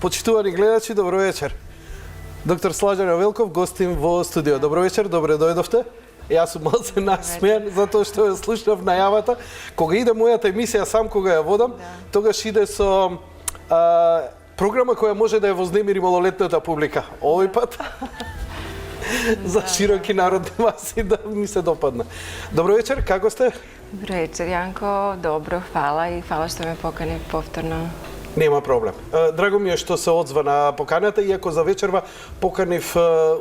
Почитувани гледачи, добро вечер. Доктор Слаđan Jovelkov, гостин во студио. Добро вечер, добре дојдовте. Јас сум малце насмејан затоа што ја слушнав најавата. Кога иде мојата емисија, сам кога ја водам, тогаш иде со програма која може да ја вознемири малолетната публика. Овој пат за широки народни маси да ми се допадна. Добро вечер, како сте? Добро вечер, Јанко. Добро, фала и фала што ме покани повторно. Нема проблем. Драго ми е што се одзва на поканата, иако за вечерва поканив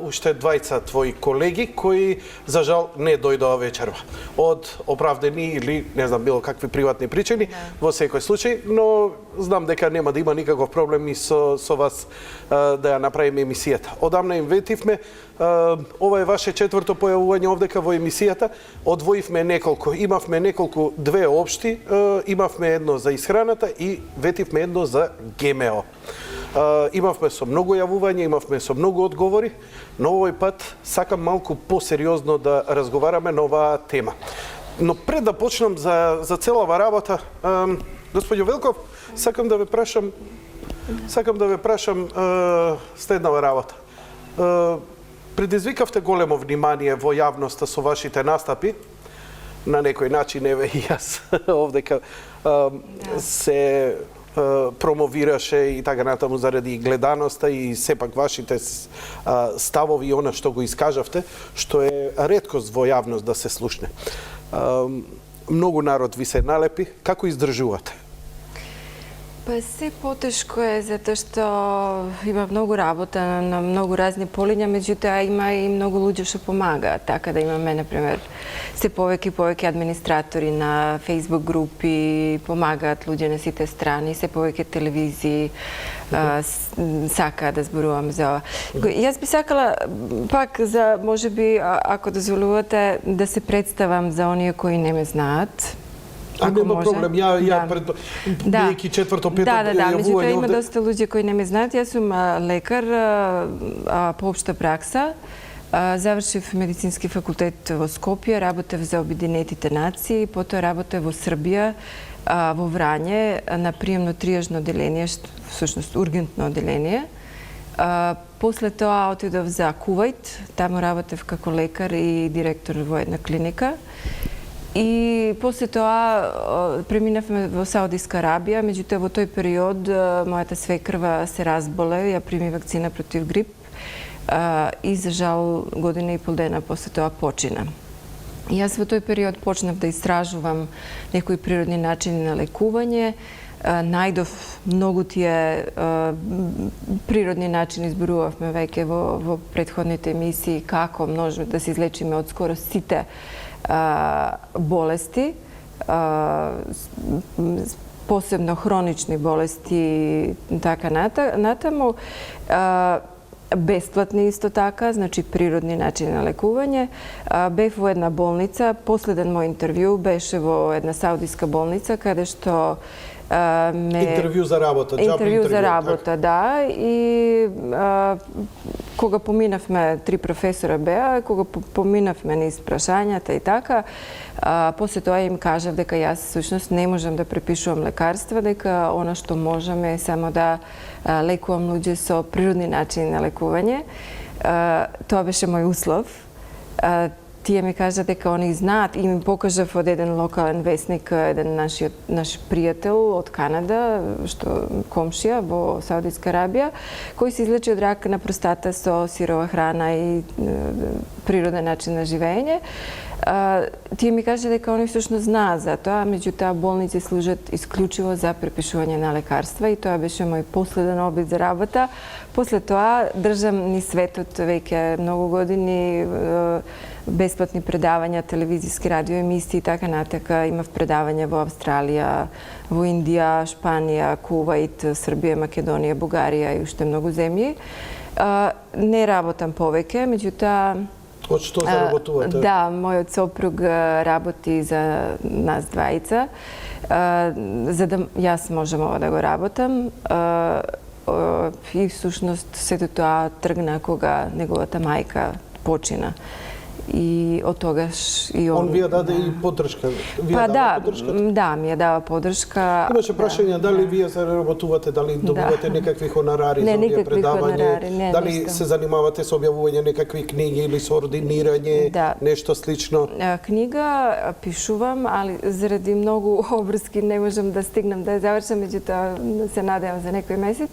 уште двајца твои колеги кои за жал не дојдоа вечерва. Од оправдани или не знам било какви приватни причини во секој случај, но знам дека нема да има никаков проблем и со вас да ја направиме емисијата. Одамна им ветивме, ова е ваше четврто појавување овдека во емисијата. Одвоивме неколку, имавме неколку, две општи, имавме едно за исхраната и ветивме едно за ГМО. Имавме со многу јавувања, имавме со многу одговори, но овој пат сакам малку посериозно да разговараме на оваа тема. Но пред да почнам за целава работа, господјо Велков, сакам да ве прашам следнава работа. Предизвикавте големо внимание во јавноста со вашите настапи, на некој начин, еве и јас овдека се промовираше и така натаму заради гледаноста и сепак вашите ставови и она што го искажавте, што е реткост во јавност да се слушне. Многу народ ви се налепи, како издржувате? Па се потешко е затоа што има многу работа на многу разни полиња, меѓутоа има и многу луѓе што помагаат. Така да имаме, например, се повеќе и повеќе администратори на Facebook групи, помагаат луѓе на сите страни, се повеќе телевизии сакаат да зборувам за ова. Јас би сакала пак за, можеби, ако дозволувате, да се представам за оние кои не ме знаат. Нема проблем, ја бидејќи четврто, пето јавување. Меѓутоа има доста луѓе кои не ме знаат. Јас сум лекар по општа пракса. Завршив медицински факултет во Скопје, работев за Обединетите нации, потоа работев во Србија, во Врање, на приемно триажно оделение, всушност ургентно оделение. После тоа отидов за Кувајт, таму работев како лекар и директор во една клиника. И после тоа преминавме во Саудиска Арабија, меѓутоа во тој период мојата свекрва се разболе, ја прими вакцина против грип и за жал година и пол дена после тоа почина. И јас во тој период почнав да истражувам некои природни начини на лекување, најдов многу тие природни начини, зборувавме веќе во претходните емисии, како можеме да се излечиме од скоро сите болести, посебно хронични болести, така натаму, бесплатни исто така, значи природни начини на лекување. Бев во една болница, последен мој интервју беше во една саудиска болница, каде што интервју за работа, интервју за работа, да, и кога поминавме, 3 професора беа, кога поминавме низ прашањата и така, после тоа им кажав дека јас всушност не можам да препишувам лекарства, дека она што можам е само да лекувам луѓе со природни начини на лекување. Тоа беше мој услов. Тие ми кажа дека они знаат и ми покажав од еден локален весник, еден наш пријател од Канада, што комшија во Саудиска Арабија, кој се излечи од рак на простата со сирова храна и природен начин на живење. Тие ми кажа дека они всушност знаат за тоа, меѓутоа болници служат исклучиво за препишување на лекарства и тоа беше мој последен обид за работа. После тоа држам ни светот веќе многу години, бесплатни предавања, телевизиски радио емисии и така натака. Имав предавања во Австралија, во Индија, Шпанија, Кувајт, Србија, Македонија, Бугарија и уште многу земји. Не работам повеќе, меѓутоа од што заработувате? Да, мојот сопруг работи за нас двајца, за да јас можам ова да го работам. И всушност сето тоа тргна кога неговата мајка почина. i od togaš i On vi je даде и поддршка. Ви Pa ја дава da, поддршка? da, mi je dao podrška. Имаше прашања дали вие заработувате, дали добивате некакви хонорари за овие никакви предавања, хонорари, не, дали ништо. се занимавате со објавување некакви книги или со ординирање, Да. нешто слично? Книга пишувам, али заради многу обрски не можам да стигнам да ја завршам, меѓутоа се надевам за некој месец.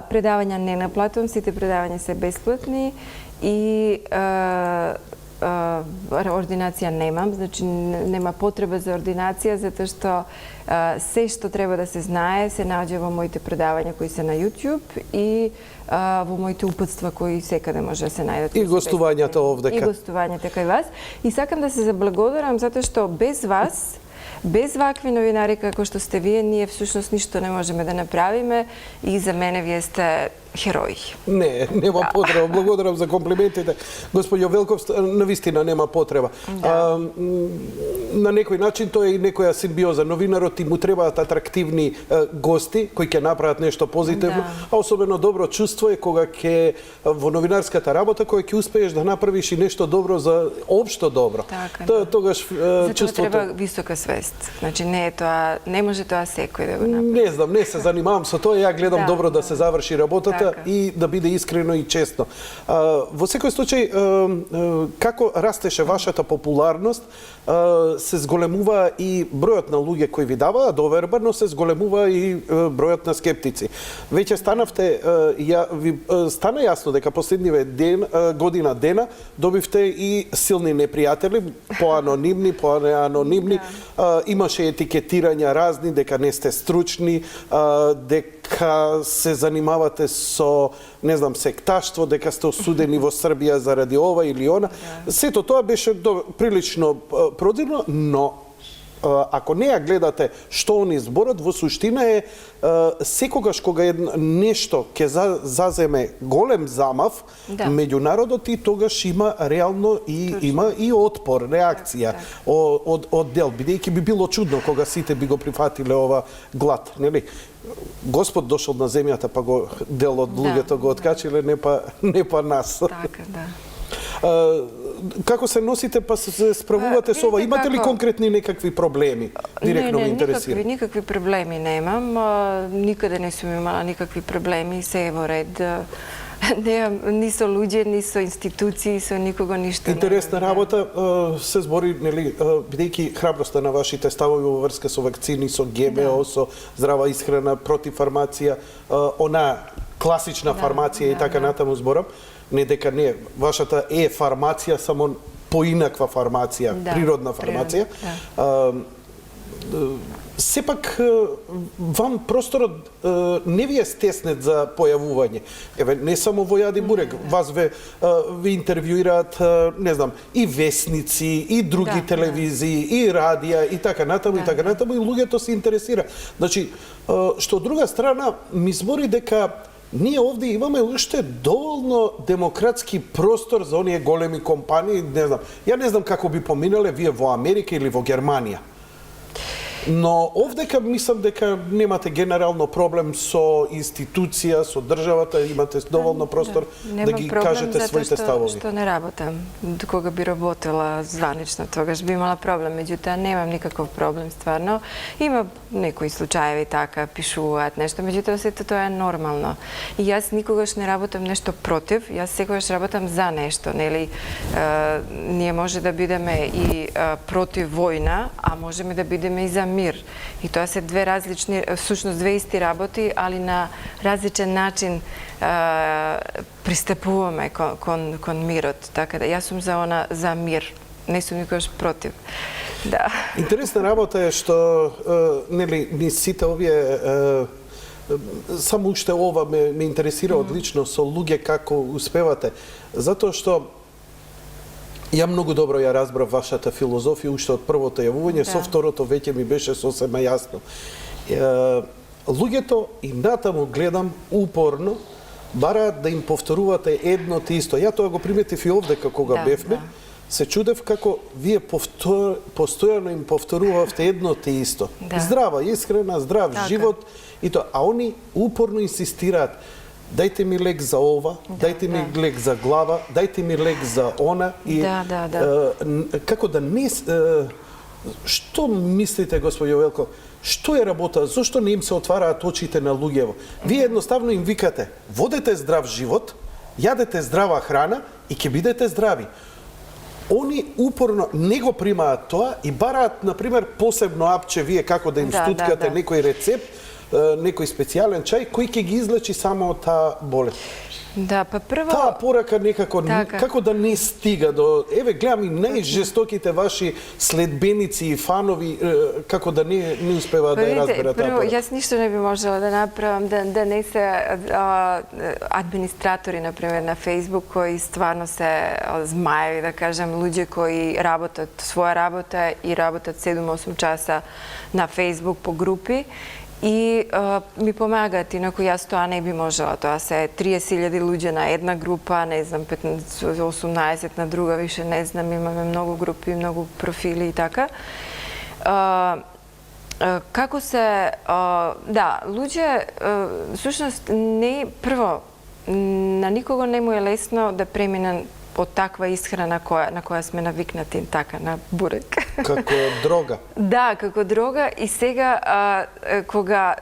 Предавања не наплатувам, сите предавања се бесплатни и ординација немам, значи нема потреба за ординација, затоа што се што треба да се знае се наоѓа во моите предавања кои се на YouTube и во моите упатства кои секаде може да се најдат. И гостувањата овдека. И гостувањата кај вас. И сакам да се заблагодарам затоа што без вас, без вакви новинари како што сте вие, ние всушност ништо не можеме да направиме и за мене вие сте херои. Не, нема потреба. Благодарам за комплиментите. Господјо Велков, навистина нема потреба. Да. На некој начин тоа е и некоја симбиоза. Новинарот и му требаат атрактивни гости кои ќе направат нешто позитивно, а особено добро чувство е кога ќе во новинарската работа која ќе успееш да направиш и нешто добро за општо добро. Така, Тогаш затоа чувството... треба висока свест. Значи не е тоа, не може тоа секој да го направи. Не знам, не се занимавам со тоа, ја гледам Да, добро да се заврши работата така. и да биде искрено и честно. Во секој случај, како растеше вашата популарност, се зголемува и бројот на луѓе кои ви даваат доверба, но се зголемува и бројот на скептици. Веќе станавте, ви стана јасно дека последниве година дена добивте и силни непријатели, поанонимни, поанонимни, имаше етикетирања разни, дека не сте стручни, дека се занимавате со, не знам, секташтво, дека сте осудени во Србија заради ова или она. Сето тоа беше прилично продирно, но ако не ја гледате што они зборат, во суштина е секогаш кога нешто ќе заземе голем замав меѓу народот и тогаш има реално и има и отпор, реакција од дел, бидејќи би било чудно кога сите би го прифатиле ова глад, нели? Господ дошол на земјата, па го дел од луѓето го откачиле, не па нас. Така, да. Како се носите, па се справувате со ова? Имате ли конкретни некакви проблеми? Директно ме интересира. Никакви проблеми немам. Никаде не сум имала никакви проблеми, се е во ред. Ни со луѓе, ни со институции, со никого ништо. Интересна работа се збори, нели, бидејќи храброста на вашите ставови во врска со вакцини, со ГМО, со здрава исхрана, против фармација, она класична фармација и така натаму зборам. Не дека не, вашата е фармација, само поинаква фармација, природна фармација. Сепак, вам просторот не ви е стеснет за појавување. Еве, не само во Јади Бурек, вас ви интервјуираат, не знам, и весници, и други телевизии, и радија, и така натаму, и така натаму, и луѓето се интересира. Значи, што од друга страна, ми збори дека ние овде имаме уште доволно демократски простор за оние големи компании, не знам. Ја не знам како би поминале вие во Америка или во Германија. Но овдека мислам дека немате генерално проблем со институција, со државата, имате доволно простор да ги кажете своите ставови. Што не работам. Кога би работела званично, тогаш би имала проблем, меѓутоа немам никаков проблем стварно. Има некои случаеви така, пишуваат нешто, меѓутоа сето тоа е нормално. И јас никогаш не работам нешто против, јас секогаш работам за нешто, нели? Ние може да бидеме и против војна, а можеме да бидеме и за мир. И тоа се две различни, всушност две исти работи, али на различен начин пристапуваме кон мирот. Така да јас сум за мир. Не сум никогаш против. Да. Интересна работа е што нели ни сите овие само уште ова ме интересира одлично со луѓе како успевате, затоа што ја многу добро ја разбрав вашата филозофија уште од првото јавување, со второто веќе ми беше сосема јасно. Луѓето и натаму гледам упорно бараат да им повторувате едно те исто. Ја тоа го приметив и овде кога бевме. Се чудев како вие постојано им повторувавте едно те исто. Здрава исхрана, здрав живот и тоа, а они упорно инсистираат. дајте ми лек за ова, дајте ми лек за глава, дајте ми лек за она и како да не што мислите, господјо Велко, што е работа, зошто не им се отвараат очите на луѓево? Вие едноставно им викате, водете здрав живот, јадете здрава храна и ќе бидете здрави. Они упорно не го примаат тоа и бараат, например, посебно апче, вие како да им стуткате некој рецепт, некој специјален чај кој ќе ги излечи само од таа болест. Да, па прво... Таа порака некако, како да не стига до... Еве, гледам и најжестоките ваши следбеници и фанови, како да не успеваат да ја разберат таа порака. Јас ништо не би можела да направам, да не се администратори, например, на Facebook, кои стварно се змаеви, да кажем, луѓе кои работат своја работа и работат 7-8 часа на Facebook по групи, и ми помагаат, инаку јас тоа не би можела. Тоа се 30.000 луѓе на една група, не знам, 18 на друга, више не знам, имаме многу групи, многу профили и така. Како се... Да, луѓе, всушност, не... Прво, на никого не му е лесно да премине од таква исхрана на која сме навикнати, така, на бурек. Како дрога. Да, како дрога. И сега, кога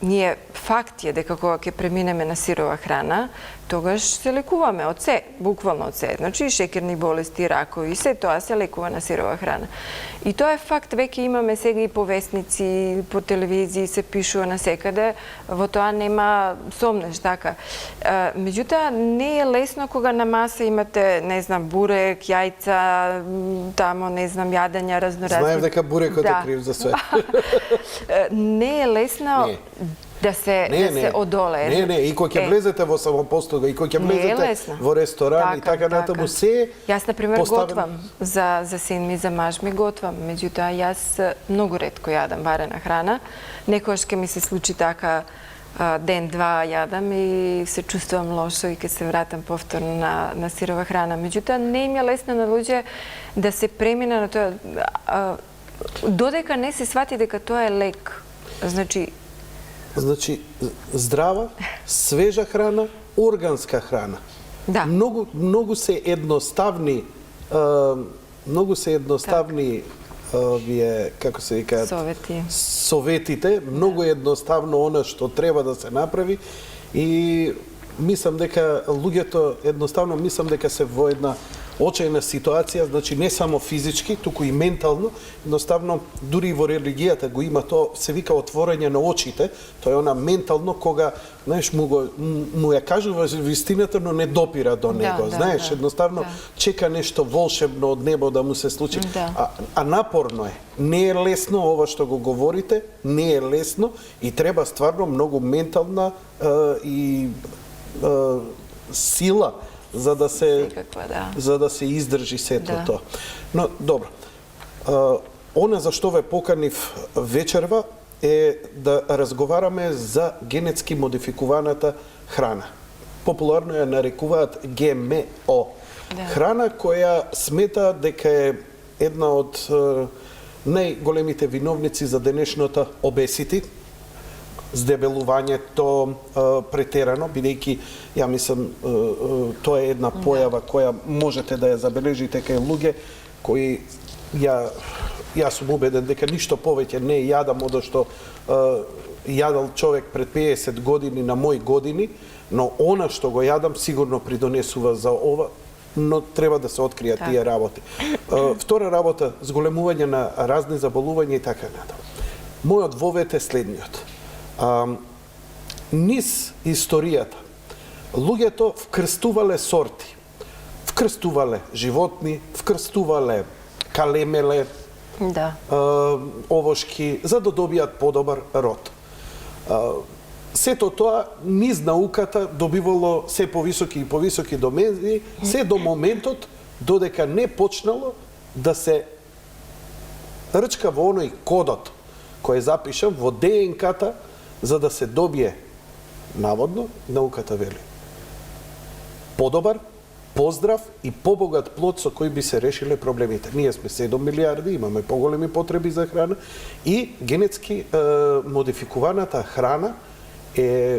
ние факт е дека кога ќе преминеме на сирова храна, тогаш се лекуваме од се, буквално од се. Значи, шекерни болести, ракови, се тоа се лекува на сирова храна. И тоа е факт, веќе имаме сега и по вестници, по телевизии, се пишува насекаде, во тоа нема сомнеш, така. Меѓутоа, не е лесно кога на маса имате, не знам, бурек, јајца, тамо, не знам, јадења, разноразни. Знаем дека бурекот е крив за све. Не е лесно да се одолее. Не, и кога ќе влезете во самопостога, и кога ќе влезете во ресторан и така натаму, се Јас, например, готвам за син ми, за маж ми готвам. Меѓутоа, јас многу ретко јадам варена храна. Некојаш ќе ми се случи така ден-два јадам и се чувствувам лошо и ќе се вратам повторно на сирова храна. Меѓутоа, не им е лесно на луѓе да се премине на тоа, додека не се свати дека тоа е лек. Значи, здрава, свежа храна, органска храна. Да. Многу се едноставни, вие, како се викаат, советите, многу едноставно она што треба да се направи и мислам дека луѓето едноставно се во една очајна ситуација, значи не само физички, туку и ментално, едноставно дури и во религијата го има тоа, се вика отворање на очите, тоа е она ментално кога, знаеш, му ја кажува вистината, но не допира до него, знаеш, едноставно чека нешто волшебно од небо да му се случи. А напорно е. Не е лесно ова што го говорите, не е лесно и треба стварно многу ментална и сила за да се издржи сето тоа. Но добро. Она за што ве поканив вечерва е да разговараме за генетски модификуваната храна. Популарно ја нарекуваат ГМО. Храна која смета дека е една од најголемите виновници за денешната обесити, здебелувањето претерано, бидејќи ја мислам тоа е една појава која можете да ја забележите кај луѓе кои јас сум убеден дека ништо повеќе не јадам од што јадал човек пред 50 години на мои години, но она што го јадам сигурно придонесува за ова, но треба да се откријат тие работи. Втора работа, зголемување на разни заболувања и така натаму. Мојот вовет е следниот. Низ историјата, луѓето вкрстувале сорти, вкрстувале животни, вкрстувале калемеле, овошки, за да добијат подобар род. Сето тоа низ науката добивало се повисоки и повисоки домени, се до моментот додека не почнало да се рчка во оној кодот кој е запишан во ДНК-та, за да се добие, наводно, науката вели, подобар, поздрав и побогат плод со кој би се решиле проблемите. Ние сме 7 милиарди, имаме поголеми потреби за храна и генетски модификуваната храна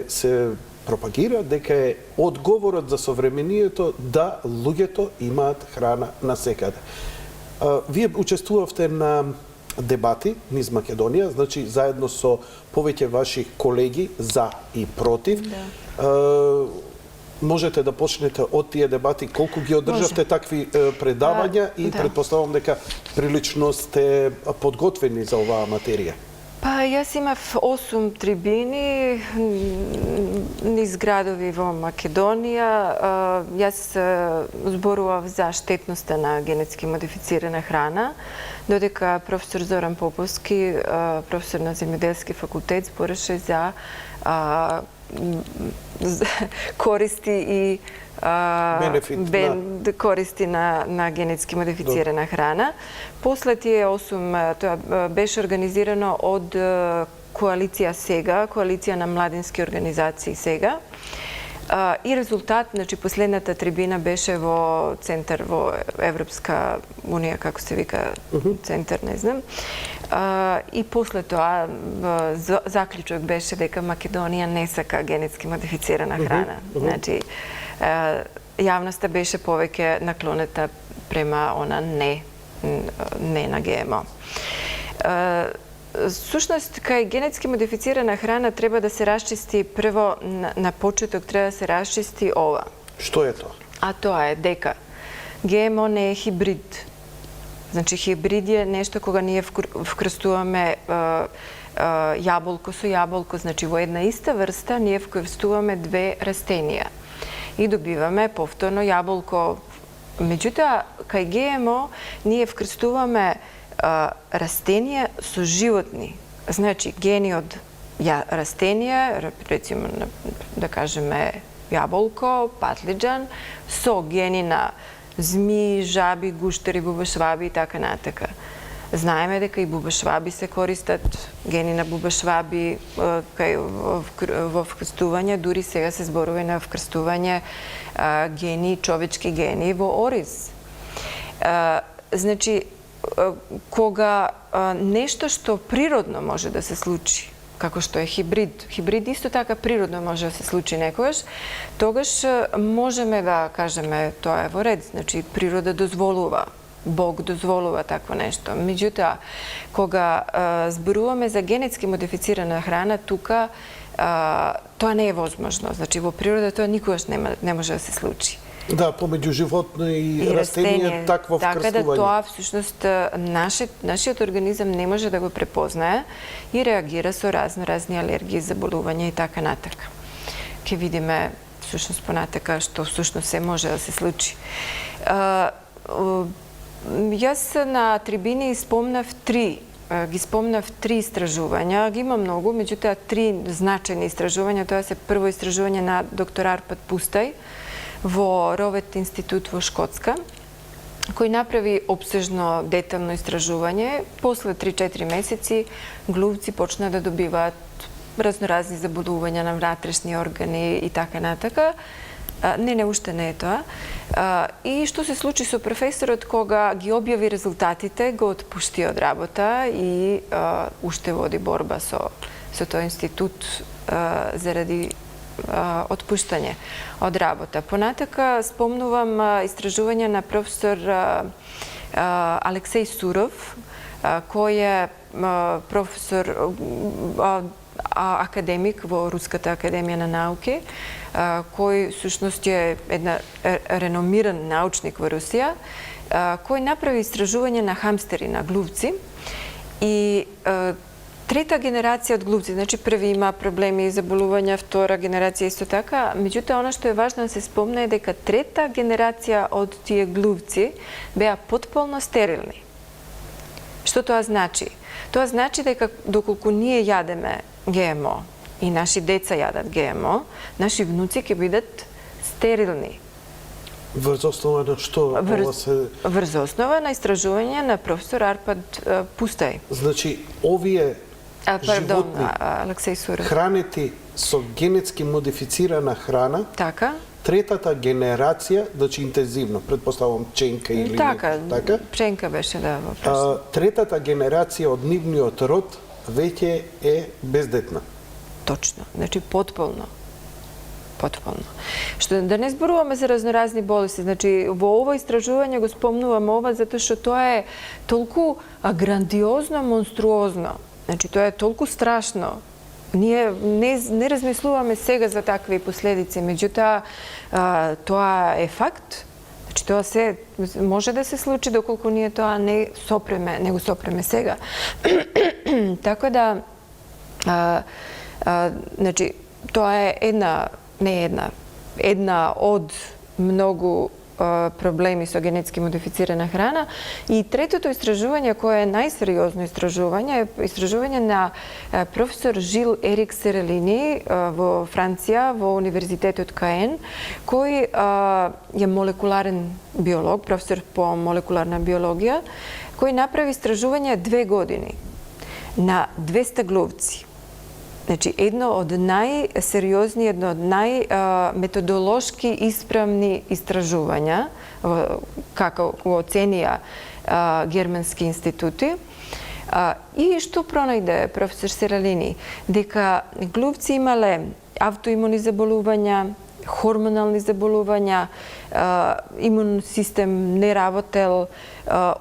се пропагира дека е одговорот за современието да луѓето имаат храна насекаде. Вие учествувавте на дебати низ Македонија, значи заедно со повеќе ваши колеги за и против. Можете да почнете од тие дебати, колку ги одржавте такви предавања и предпоставам дека прилично сте подготвени за оваа материја. Па јас имав 8 трибини низ градови во Македонија. Јас зборував за штетноста на генетски модифицирана храна, додека професор Зоран Поповски, професор на земјоделски факултет, збореше за користи и користи на генетски модифицирана храна. После тие 8, тоа беше организирано од коалиција Сега, коалиција на младински организации Сега. И резултат, значи последната трибина беше во центар во Европска унија, како се вика, центар, не знам. И после тоа заклучок беше дека Македонија не сака генетски модифицирана храна. Значи јавноста беше повеќе наклонета према она не на ГМО. Сушност, кај генетски модифицирана храна треба да се расчисти прво на почеток, треба да се расчисти ова. Што е тоа? А тоа е дека ГМО не е хибрид. Значи хибрид е нешто кога ние вкрстуваме јаболко со јаболко, значи во една иста врста ние вкрстуваме две растенија и добиваме повторно јаболко. Меѓутоа, кај ГМО ние вкрстуваме растенија со животни. Значи, гени од растенија, рецимо, да кажеме, јаболко, патлиџан, со гени на змии, жаби, гуштери, бубашваби и така натака. Знаеме дека и бубашваби се користат, гени на бубашваби во вкрстување, дури сега се зборува на вкрстување гени, човечки гени во ориз. Значи, кога нешто што природно може да се случи, како што е хибрид исто така природно може да се случи некогаш, тогаш можеме да кажеме тоа е во ред, значи природа дозволува, Бог дозволува такво нешто. Меѓутоа, кога зборуваме за генетски модифицирана храна, тука тоа не е возможно. Значи во природа тоа никогаш не може да се случи. Да, помеѓу животно и растение такво вкрстување. Така да тоа всушност нашиот организам не може да го препознае и реагира со разни алергии, заболувања и така натака. Ке видиме всушност понатака што всушност се може да се случи. Јас на трибини ги спомнав три истражувања, ги има многу, меѓутоа три значајни истражувања. Тоа се прво истражување на доктор Арпад Пустај во Ровет институт во Шкотска, кој направи опсежно детално истражување. После 3-4 месеци глувци почна да добиваат разноразни заболувања на внатрешни органи и така натака. Не, уште не е тоа. И што се случи со професорот кога ги објави резултатите, го отпушти од работа и уште води борба со тој институт заради отпуштање од работа. Понатака спомнувам истражување на професор Алексеј Суров, кој е професор академик во Руската академија на науки, кој всушност е една реномиран научник во Русија, кој направи истражување на хамстери, на глувци и трета генерација од глувци, значи први има проблеми и заболувања, втора генерација исто така, меѓутоа она што е важно да се спомне е дека трета генерација од тие глувци беа потполно стерилни. Што тоа значи? Тоа значи дека доколку ние јадеме ГМО и наши деца јадат ГМО, наши внуци ќе бидат стерилни. Врз основа на што? Врз основа на истражување на професор Арпад Пустај. Значи, овие животни Алексеј Суров хранети со генетски модифицирана храна, така, третата генерација, значи интензивно, предпоставам пченка или така, така? Пченка беше, да, вопрос. Третата генерација од нивниот род веќе е бездетна. Точно, значи потполно. Потполно. Да не зборуваме за разноразни болести. Значи, во ово истражување го спомнувам ова, затоа што тоа е толку грандиозно, монструозно. Значи, тоа е толку страшно. Ние не размислуваме сега за такви последици, меѓутоа тоа е факт. Значи, тоа се може да се случи доколку ние тоа не го сопреме сега. Така да, значи, тоа е една од многу проблеми со генетски модифицирана храна. И третото истражување, кое е најсериозно истражување, е истражување на професор Жил Ерик Сералини во Франција, во Универзитетот Каен, кој е молекуларен биолог, професор по молекуларна биологија, кој направи истражување 2 години на 200 глувци. Значи, едно од најсериозни, едно од најметодолошки исправни истражувања, како го оценија германски институти. И што пронајде професор Сералини? Дека глувци имале автоимуни заболувања, хормонални заболувања, имун систем не работел,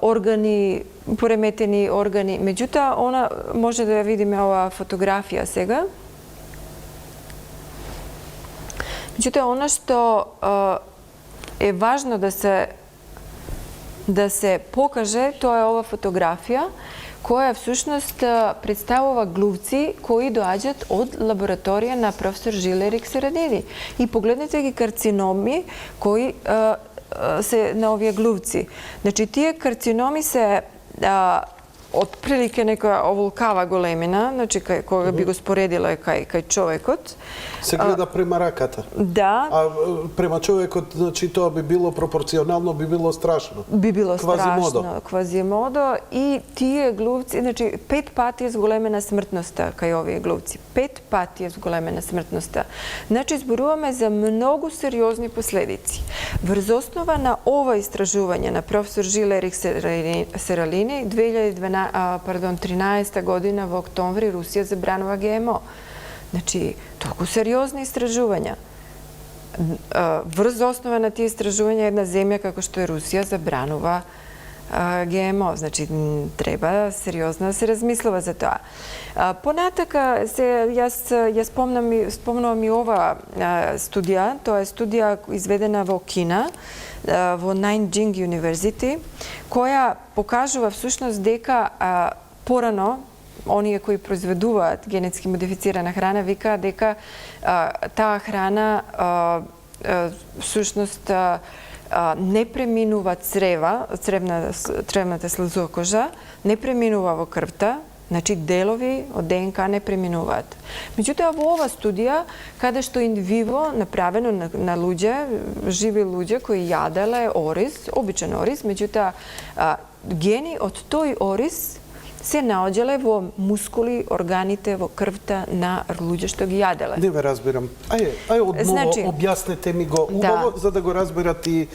органи, пореметени органи. Меѓутоа, она може да ја видиме оваа фотографија сега. Меѓутоа, она што е важно да се покаже, тоа е ова фотографија, која всушност представува глувци кои доаѓаат од лабораторија на професор Жил Ерик Сералини. И погледнете ги карциноми кои се на овие глувци. Значи, тие карциноми се отприлike некоја оволкава големина, значи кога би го споредила кај човекот. Се гледа према раката. Да. А према човекот, значи тоа би било пропорционално, би било страшно. Би било Квазимодо. страшно. Квазимодо. И тие глувци, значи 5 пати е зголемена смртноста кај овие глувци. 5 пати е зголемена смртноста. Значи, зборуваме за многу сериозни последици. Врз основа на ова истражување на професор Жил Ерик Сералини, 2013 година во октомври Русија забранува ГМО. Значи, толку сериозни истражувања. Врз основа на тие истражувања една земја како што е Русија забранува ГМО. Значи, треба сериозно да се размислува за тоа. Понатака, јас спомнувам и ова студија. Тоа е студија изведена во Кина, во Нанџинг University, која покажува всушност дека порано оние кои произведуваат генетски модифицирана храна викаат дека таа храна всушност не преминува цревната слезокожа, не преминува во крвта, значи делови од ДНК не преминуваат. Меѓутоа, во ова студија, каде што инвиво направено на луѓе, живи луѓе кои јаделе ориз, обичен ориз, меѓутоа гени од тој ориз се наоѓале во мускули, органите, во крвта на луѓе што ги јаделе. Не ве разбирам. Ајде одново објаснете ми го убаво, за да го разберат и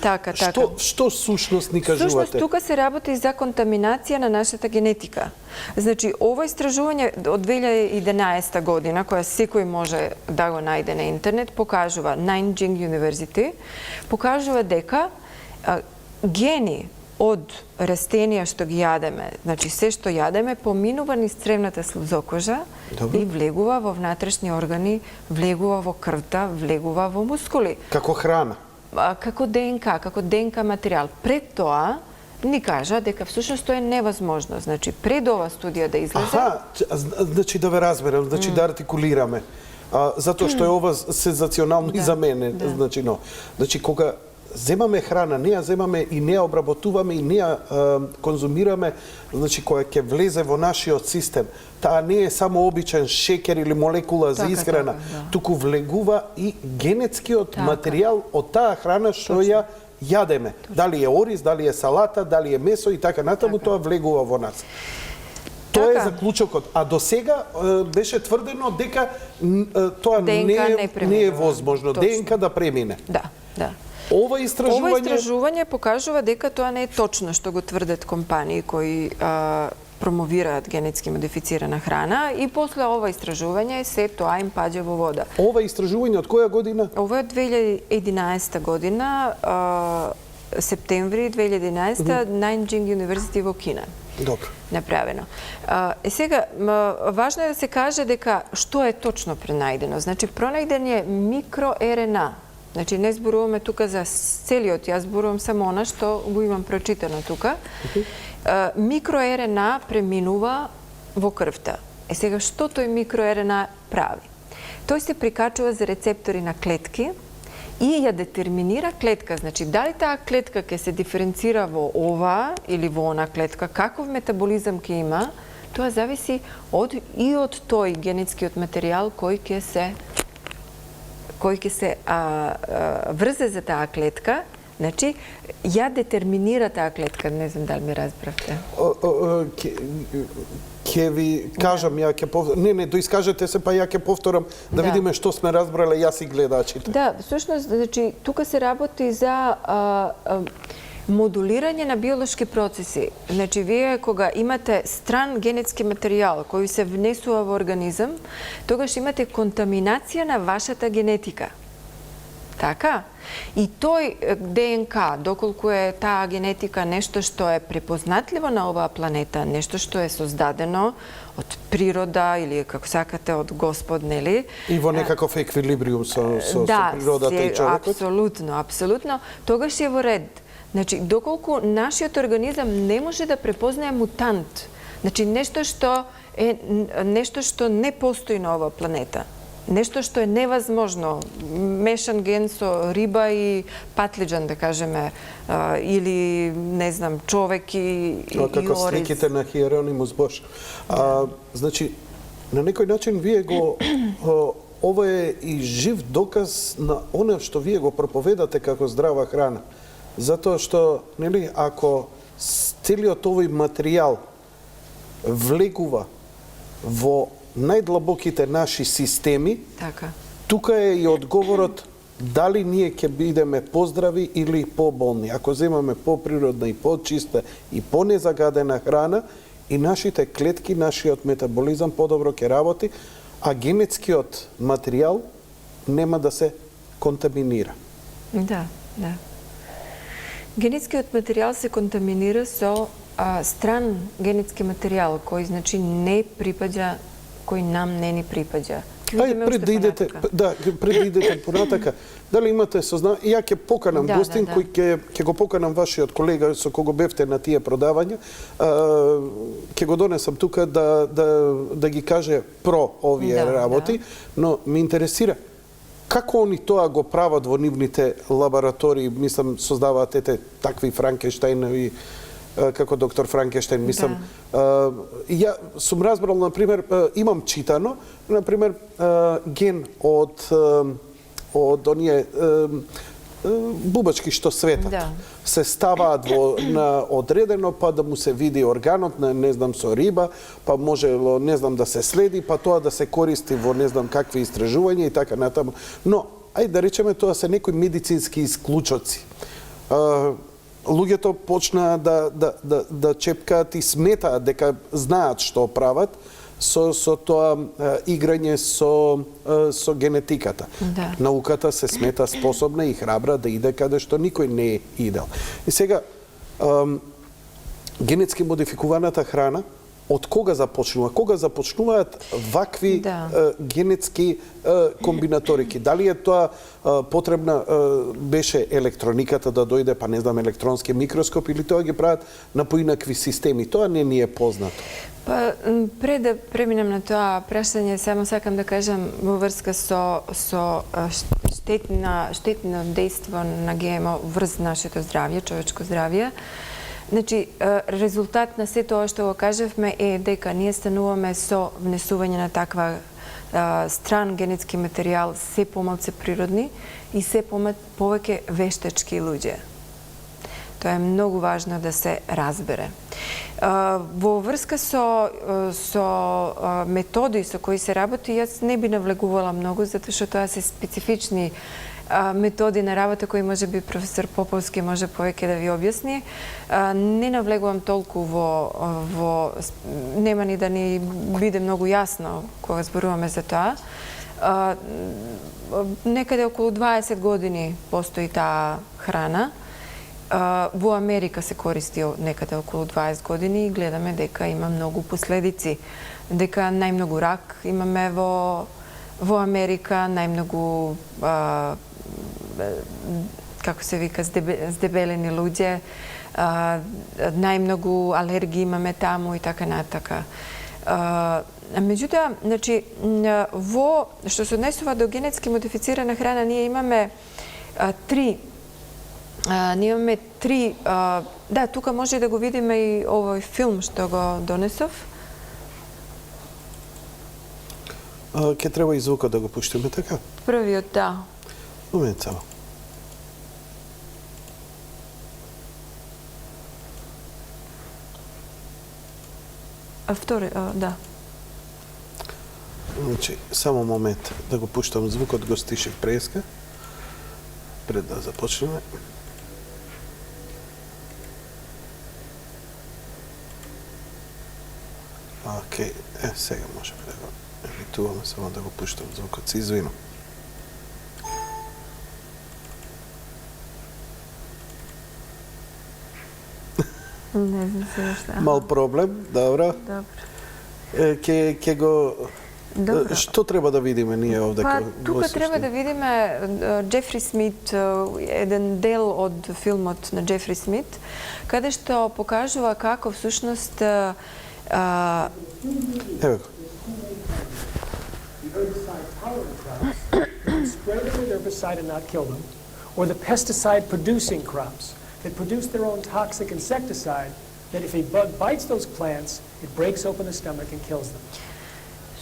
што сушност ни кажувате. Сушност, тука се работи за контаминација на нашата генетика. Значи, ова истражување од 2011 година, која секој може да го најде на интернет, покажува, Нанџинг University, покажува дека гени од растенија што ги јадеме, значи се што јадеме, поминува низ цревната слезокожа и влегува во внатрешни органи, влегува во крвта, влегува во мускули. Како храна? Како ДНК, како ДНК материјал. Пред тоа ни кажа дека всушност тоа е невозможно. Значи, пред ова студија да излезе... Значи да ве разберам, значи да артикулираме. Затоа што е ова сензационално и за мене. Значи, кога земаме храна, не ја земаме и не ја обработуваме и не ја конзумираме, значи која ќе влезе во нашиот систем, таа не е само обичен шекер или молекула за исхрана, туку влегува и генетскиот материјал од таа храна што ја јадеме. Дали е ориз, дали е салата, дали е месо и така натаму, тоа влегува во нас. Тоа е заклучокот. А до сега беше тврдено дека тоа не е возможно, ДНК да премине. Да. Ова истражување покажува дека тоа не е точно што го тврдат компании кои промовираат генетски модифицирана храна и после ова истражување се тоа им паѓа во вода. Ова истражување од која година? Ова е 2011 година, септември 2011, Нанџинг Универзитет во Кина. Добро. Направено. Сега, важно е да се каже дека што е точно пронајдено. Значи, пронајден е микро-РНА. Значи, не зборуваме тука за целиот, јас зборувам само она што го имам прочитано тука. Микро-РНА преминува во крвта. Сега, што тој микро-РНА прави? Тој се прикачува за рецептори на клетки и ја детерминира клетка. Значи, дали таа клетка ќе се диференцира во ова или во она клетка, каков метаболизам ќе има, тоа зависи од тој генетскиот материјал кој ќе се врзе за таа клетка. Значи, ја детерминира таа клетка. Не знам дали ме разбравте. Ќе ви кажам, ја ќе повторам. Не, доискажете се, па ја ќе повторам да видиме што сме разбрале јас и гледачите. Да, всушност, значи, тука се работи за модулирање на биолошки процеси. Значи, вие кога имате стран генетски материјал кој се внесува во организам, тогаш имате контаминација на вашата генетика. Така? И тој ДНК, доколку е таа генетика нешто што е препознатливо на оваа планета, нешто што е создадено од природа или како сакате од Господ, нели? И во некаков еквилибриум со природата и човекот? Да, апсолутно. Тогаш е во ред. Значи, доколку нашиот организам не може да препознае мутант, значи нешто што не постои на оваа планета, нешто што е невъзможно, мешан ген со риба и патлиџан, да кажеме, или, не знам, човек и ориз. Како сликите на Хиеронимус Бош. Значи, на некој начин вие ова е и жив доказ на оно што вие го проповедате како здрава храна. Затоа што, нели, ако целиот овој материјал влегува во најдлабоките наши системи, така, тука е и одговорот дали ние ќе бидеме поздрави или поболни. Ако земаме поприродна и почиста и понезагадена храна, и нашите клетки, нашиот метаболизам подобро ќе работи, а генетскиот материјал нема да се контаминира. Да. Генетскиот материјал се контаминира со стран генетски материјал, кој значи не припаѓа, кој нам не ни припаѓа. Пред да идете понатака, дали имате сознание? Ја ќе поканам гостин, кој ќе го поканам вашиот колега со кого бевте на тие продавања, ќе го донесам тука да ги каже про овие работи, но ме интересира како они тоа го прават во нивните лаборатории, мислам, создаваат такви Франкенштајнови, како доктор Франкенштајн, мислам. Ја сум разбрал, например, имам читано, например, ген од оние бубачки што светат. Се ставаат на одредено, па да му се види органот, не знам, со риба, па може, не знам, да се следи, па тоа да се користи во не знам какви истражувања и така натаму. Но, ајде да речеме, тоа се некои медицински исклучоци. Луѓето почнаа да чепкаат и сметаат дека знаат што прават со тоа играње со генетиката. Науката се смета способна и храбра да иде каде што никој не е идел. И сега, генетски модификуваната храна, од кога започнува? Кога започнуваат вакви генетски комбинаторики? Дали е тоа потребна беше електрониката да дојде, па не знам, електронски микроскоп, или тоа ги прават на поинакви системи? Тоа не ни е познато. Па, пред да преминем на тоа прашање, само сакам да кажам во врска со штетно дејство на ГМО врз нашето здравје, човечко здравје. Значи, резултат на се тоа што го кажавме е дека ние стануваме со внесување на таква стран генетски материјал се помалку природни и се повеќе вештачки луѓе. Тоа е многу важно да се разбере. Во врска со методи со кои се работи, јас не би навлегувала многу, затоа што тоа се специфични методи на работа кои може би професор Поповски може повеќе да ви објасни. Не навлегувам толку во нема ни да ни биде многу јасно кога зборуваме за тоа. Некаде околу 20 години постои таа храна. Во Америка се користи некаде околу 20 години и гледаме дека има многу последици. Дека најмногу рак имаме во Америка, најмногу како се вика, здебелени луѓе, најмногу алергии имаме таму и така натака. Меѓутоа, значи, што се однесува до генетски модифицирана храна, ние имаме три, да, тука може да го видиме и овој филм што го донесов. Ке треба и звукот да го пуштиме, така? Првиот, да. Момент само. Втори, да. Значи, само момент да го пуштам звукот, го стишев преска, пред да започнеме. Океј, сега можеме да го емитуваме, само да го пуштам звукот, се извинам. Не знам се што. Мал проблем, добро. Добро. Ке го... Добро. Што треба да видиме ние овде? Па, тука треба да видиме Джефри Смит, еден дел од филмот на Джефри Смит, каде што покажува како всушност Еве го. Spray them with herbicide and not kill them, or the pesticide-producing crops that produce their own toxic insecticide, that if a bug bites those plants, it breaks open the stomach and kills them.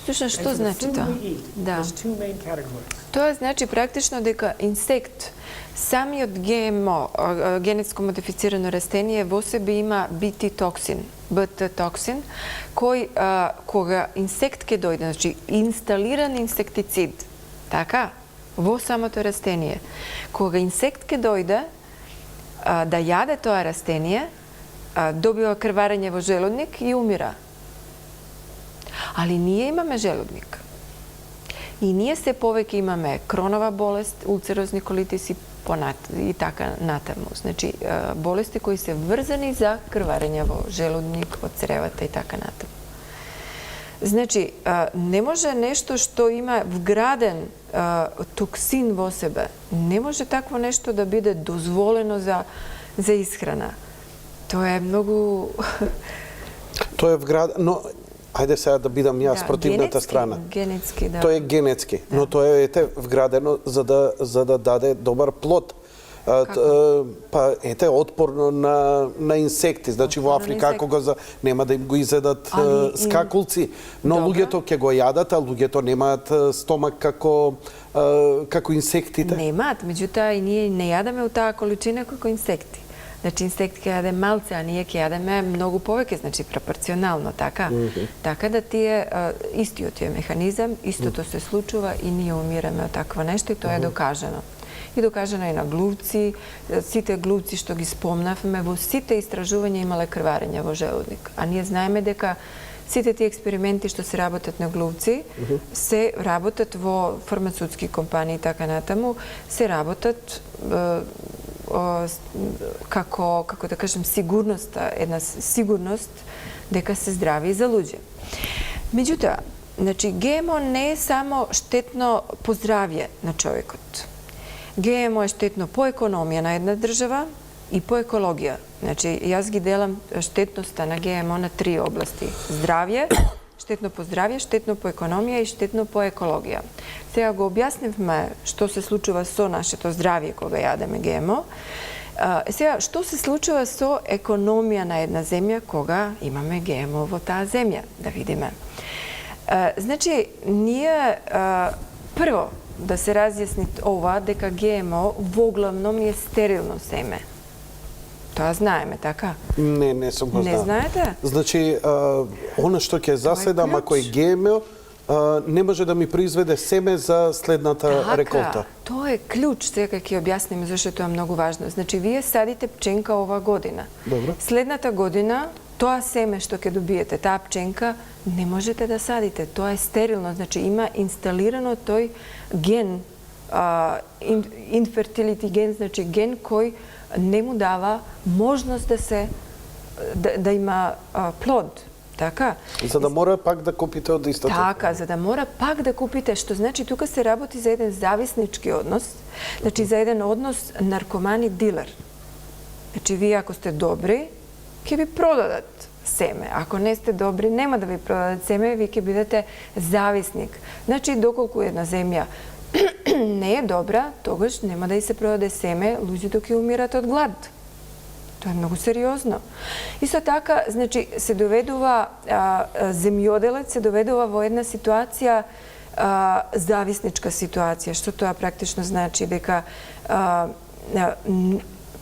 Всушност, And што for the значи food тоа? we eat, Да. there's two main categories. Тоа значи практично дека инсект, самиот ГМО, генетско модифицирано растение, во себе има BT токсин, БТ токсин, кој кога инсект ке дојде, значи инсталиран инсектицид, така, во самото растение, кога инсект ке дојде да јаде тоа растение, добива крварење во желудник и умира. Али ние имаме желудник. И ние се повеќе имаме кронова болест, улцерозни колитис и така натаму. Значи, болести кои се врзани за крварење во желудник, од цревата и така натаму. Значи, не може нешто што има вграден токсин во себе, не може такво нешто да биде дозволено за исхрана. Тоа е многу... Тоа е вграден, но ајде сега да бидам јас противната страна. Генетски, да. Тоа е генетски, но тоа е вградено за да даде добар плод. Па ете отпорно на инсекти, значи во Африка кога нема да им го изедат скакулци, но луѓето ќе го јадат, а луѓето немаат стомак како инсектите. Немаат, меѓутоа и ние не јадеме у таа количина како инсекти. Значи инсект ќе јаде малце, а ние ќе јадеме многу повеќе, значи пропорционално, така. Така да тие истиот е механизам, истото се случува и ние умираме од такво нешто и тоа е докажано. И докажано и на глувци, сите глувци што ги спомнавме, во сите истражувања имале крварење во желудник. А ние знаеме дека сите тие експерименти што се работат на глувци, се работат во фармацутски компании и така натаму, се работат како да кажем сигурност, една сигурност дека се здрави за луѓе. Меѓутоа, значи ГМО не е само штетно по здравје на човекот. ГМО е штетно по економија на една држава и по екологија. Значи, јас ги делам штетноста на ГМО на три области. Здравје, штетно по здравје, штетно по економија и штетно по екологија. Сега го објаснивме што се случува со нашето здравје кога јадеме ГМО. Сега, што се случува со економија на една земја кога имаме ГМО во таа земја? Да видиме. Значи, ние прво да се разјасни ова дека ГМО воглавном е стерилно семе. Тоа знаеме, така? Не сум го знал. Не знаете? Значи, она што ќе заседам, ако е ГМО, не може да ми произведе семе за следната реколта. To je ključ, сега ќе објасним зашто тоа е многу важно. Значи, вие садите пченка ова година. Добро. Следната година, тоа семе што ќе добиете, таа пченка, не можете да садите. Тоа е стерилно, значи има инсталирано тој ген, infertility ген, значи ген кој не му дава можност да има плод. Така. За да мора пак да купите од истата. Така, за да мора пак да купите, што значи тука се работи за еден зависнички однос, значи за еден однос наркомани-дилер. Значи вие ако сте добри, ќе ви продадат семе. Ако не сте добри, нема да ви продадат семе, ви ќе бидете зависник. Значи доколку една земја не е добра, тогаш нема да и се продаде семе, луѓето ќе умират од глад. Тоа е многу сериозно. Исто така, значи, се доведува, земјоделец се доведува во една ситуација, зависничка ситуација, што тоа практично значи дека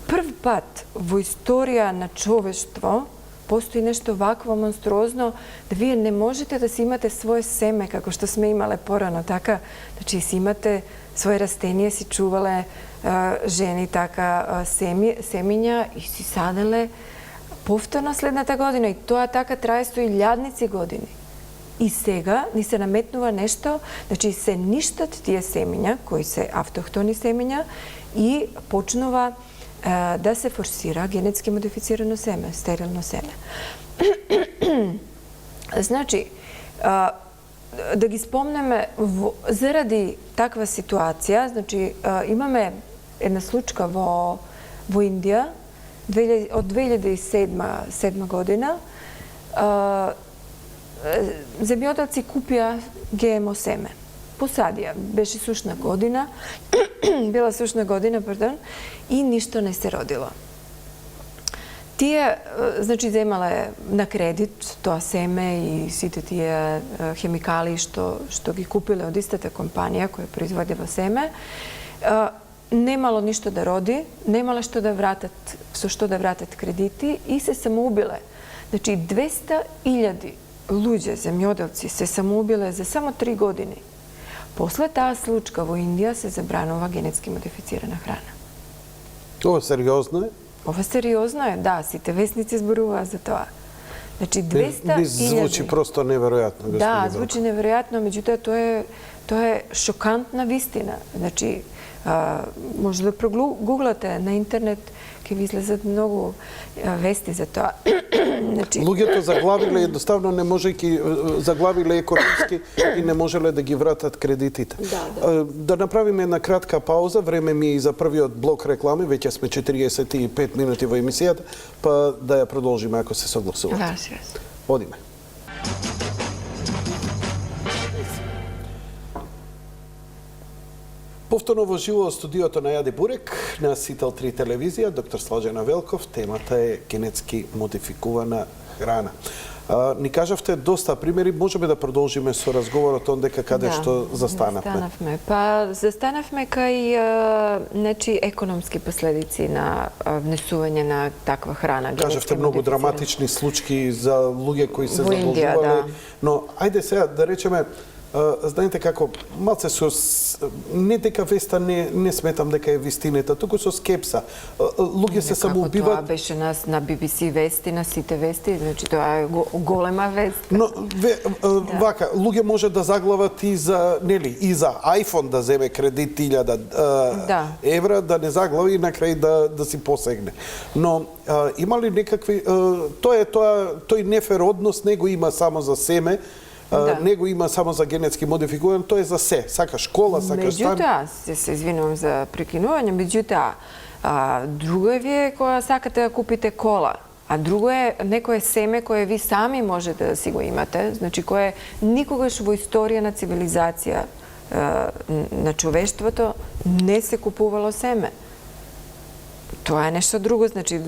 прв пат во историја на човештво постои нешто вакво монструозно, да вие не можете да си имате свое семе, како што сме имале порано, така, значи си имате свое растение, си чувале жени така семиња и си саделе повторно следната година. И тоа така трае со илјадници години. И сега ни се наметнува нешто, значи се ништат тие семиња, кои се автохтони семиња, и почнува да се форсира генетски модифицирано семе, стерилно семе. Значи, да ги спомнеме, заради таква ситуација, значи имаме една случка во Индија од 2007 година. Земјоделци купија ГМО семе. Посадија. Беше сушна година, и ништо не се родило. Тие, значи, земале на кредит тоа семе и сите тие хемикали што ги купиле од истата компанија која производела семе, немало ништо да роди, немало што да вратат, со што да вратат кредити и се самоубиле. Значи, 200.000 луѓе, земјоделци, се самоубиле за само 3 години. После таа случка во Индија се забранува генетски модифицирана храна. Ова сериозно е? Ова сериозно е, да, сите вестници зборуваат за тоа. Значи 200.000... Не звучи просто неверојатно. Да, звучи неверојатно, меѓутоа тоа е шокантна вистина. Значи, може да прогуглате на интернет, ќе ви излезат многу вести за тоа. Значи... Луѓето заглавиле, едноставно не можејќи, заглавиле економски и не можеле да ги вратат кредитите. Да направиме една кратка пауза, време ми е и за првиот блок реклами, веќе сме 45 минути во емисијата, па да ја продолжиме ако се согласувате. Одиме. Повторно во живо студиото на Јади Бурек на Сител 3 телевизија, доктор Слаđana Велков, темата е генетски модификувана храна. Ни кажавте доста примери, можеме да продолжиме со разговорот ондека каде што застанавме. Застанавме кај значи економски последици на внесување на таква храна. Кажавте многу драматични случаи за луѓе кои се задолжувале, но ајде сега да речеме, знаете како, малце со не дека веста не сметам дека е вистината, туку со скепса. Луѓе се самоубиваат. Тоа беше на BBC вести, на сите вести, значи тоа е голема вест. Но вака, луѓе може да заглават и за, нели, и за iPhone да земе кредит 1000 евра, да не заглави и на крај да си посегне. Но има ли некакви тој нефер однос не го има само за семе, не го има само за генетски модификуван, тоа е за се. Сака школа, сака стан. Меѓутоа, се извинувам за прекинување, меѓутоа, друго е вие кога сакате да купите кола, а друго е некое семе кое ви сами можете да си го имате, значи кое никогаш во историја на цивилизација на човештвото не се купувало семе. Тоа е нешто друго, значи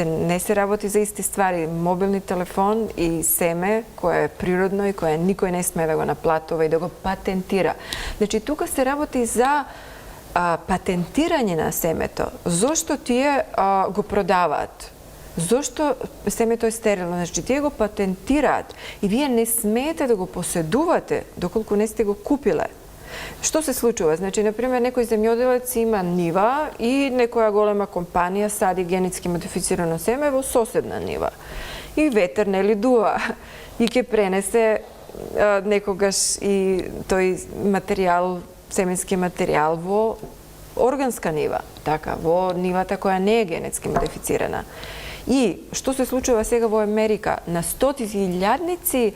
не се работи за исти ствари. Мобилни телефон и семе, кое е природно и кое никој не сме да го наплатува и да го патентира. Значи тука се работи за патентирање на семето. Зошто тие го продаваат? Зошто семето е стерилно? Значи, тие го патентираат и вие не смеете да го поседувате доколку не сте го купиле. Што се случува? Значи, например, некој земјоделец има нива и некоја голема компанија сади генетски модифицирано семе во соседна нива. И ветер нели дува и ќе пренесе некогаш и тој материјал, семенски материјал во органска нива, така, во нивата која не е генетски модифицирана. И што се случува сега во Америка? На стотици илјадници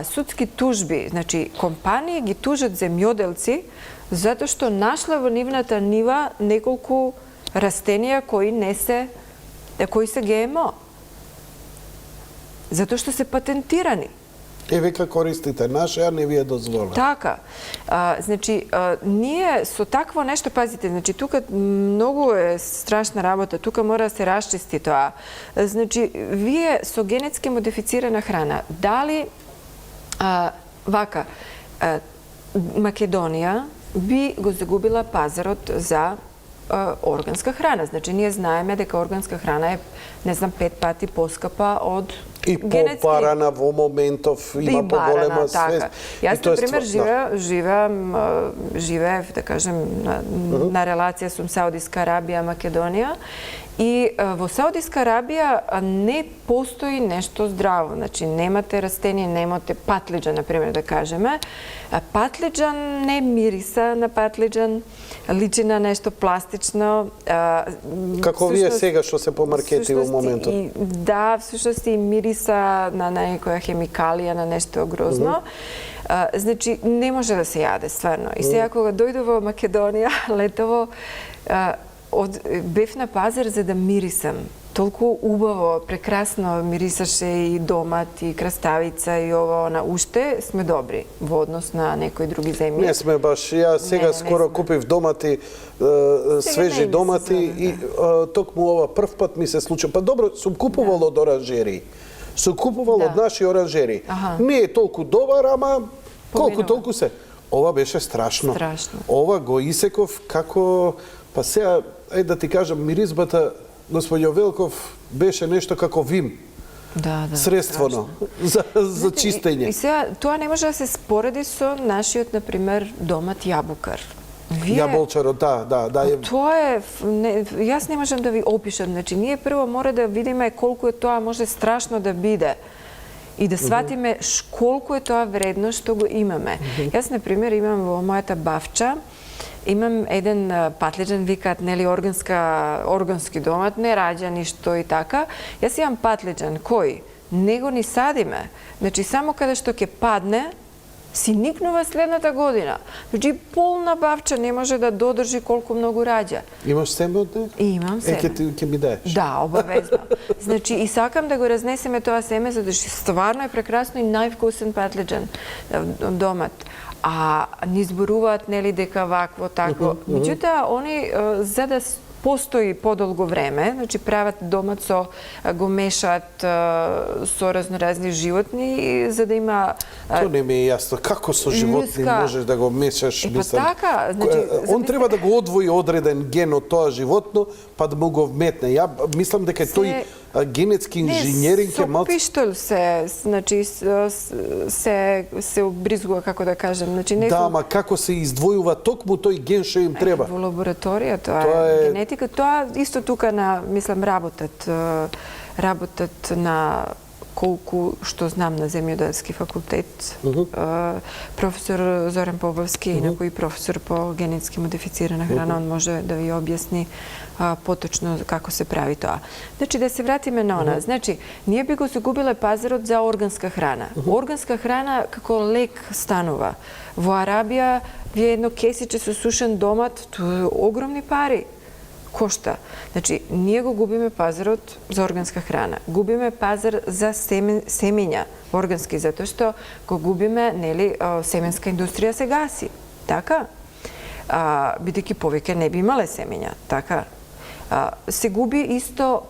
судски тужби, значи компании ги тужат земјоделци затоа што нашла во нивната нива неколку растенија кои се ГМО. Затоа што се патентирани. И века користите наше, а не ви е дозволено. Така. Значи, ние со такво нешто, пазите, значи, тука многу е страшна работа, тука мора да се расчисти тоа. Значи, вие со генетски модифицирана храна, дали вака, Македонија би го загубила пазарот за органска храна. Значи, ние знаеме дека органска храна е, не знам, 5 пати поскапа од И попарана во моментов, има поголема свест. Јас, например, живеев, да кажем, на релација со Саудиска Арабија, Македонија, и во Саудиска Арабија не постои нешто здраво. Значи, немате растение, немате патлиџан, например, да кажеме. Патлиџан не мириса на патлиџан, личи на нешто пластично. Како вие сега што се по маркети во моментот? Да, всушност и мириса на некоја хемикалија, на нешто грозно. Значи, не може да се јаде, стварно. И сега кога дојду во Македонија, летово, бев на пазар за да мирисам. Толку убаво, прекрасно мирисаше и домат, и краставица, и ова, она. Уште сме добри во однос на некои други земји. Не сме баш. Ја сега скоро купив домати, свежи домати и токму ова прв пат ми се случи. Па добро, сум купувал од оранжери. Сум купувал од наши оранжери. Не е толку добар, ама колку толку се. Ова беше страшно. Ова го исеков како... Па сега, да ти кажам, миризбата, господјо Велков, беше нешто како вим. Да, средствено за чистење. И сега, тоа не може да се спореди со нашиот, например, домат јабукар. Јаболчарот, да. Тоа е, јас не можам да ви опишам. Значи, ние прво мора да видиме колку е тоа може страшно да биде и да сватиме колку е тоа вредно што го имаме. Јас, например, имам во мојата бавча, имам еден патлиџан, викаат, нели, органски домат, не раѓа ништо и така. Јас имам патлиџан кој не го ни садиме. Значи, само каде што ќе падне, си никнува следната година. Значи, полна бавча не може да додржи колку многу раѓа. Имаш семе од неја? Имам семе. Ќе ми даеш? Да, обавезно. Значи, и сакам да го разнесеме тоа семе, затоа стварно е прекрасно и највкусен патлиџан домат. А ни зборуваат, нели, дека вакво, такво. Меѓутоа, они, за да постои подолго време, значи прават домат го мешаат со разноразни животни, за да има... Тоа не ми е јасно. Како со животни можеш да го мешаш? Па така, значи... Он треба да го одвои одреден ген од тоа животно, па да му го вметне. Ја мислам дека тој генетски инженеринг е малку... Со пиштол значи, се обризгува, како да кажем. Значи, да, ама како се издвојува токму тој ген што им треба? Во лабораторија тоа е генетика. Тоа исто тука мислам, работат на колку што знам на земјоделски факултет. Професор Зоран Побовски и некој професор по генетски модифицирана храна, он може да ви објасни поточно како се прави тоа. Значи, да се вратиме на она. Значи, ние би го загубиле пазарот за органска храна. Органска храна како лек станува. Во Арабија, вие едно кесиче со сушен домат, тоа е огромни пари кошта. Значи, ние го губиме пазарот за органска храна. Губиме пазар за семења органски, затоа што го губиме, нели, семенска индустрија се гаси. Така? Бидејќи повеќе не би имале семења. Така? Се губи исто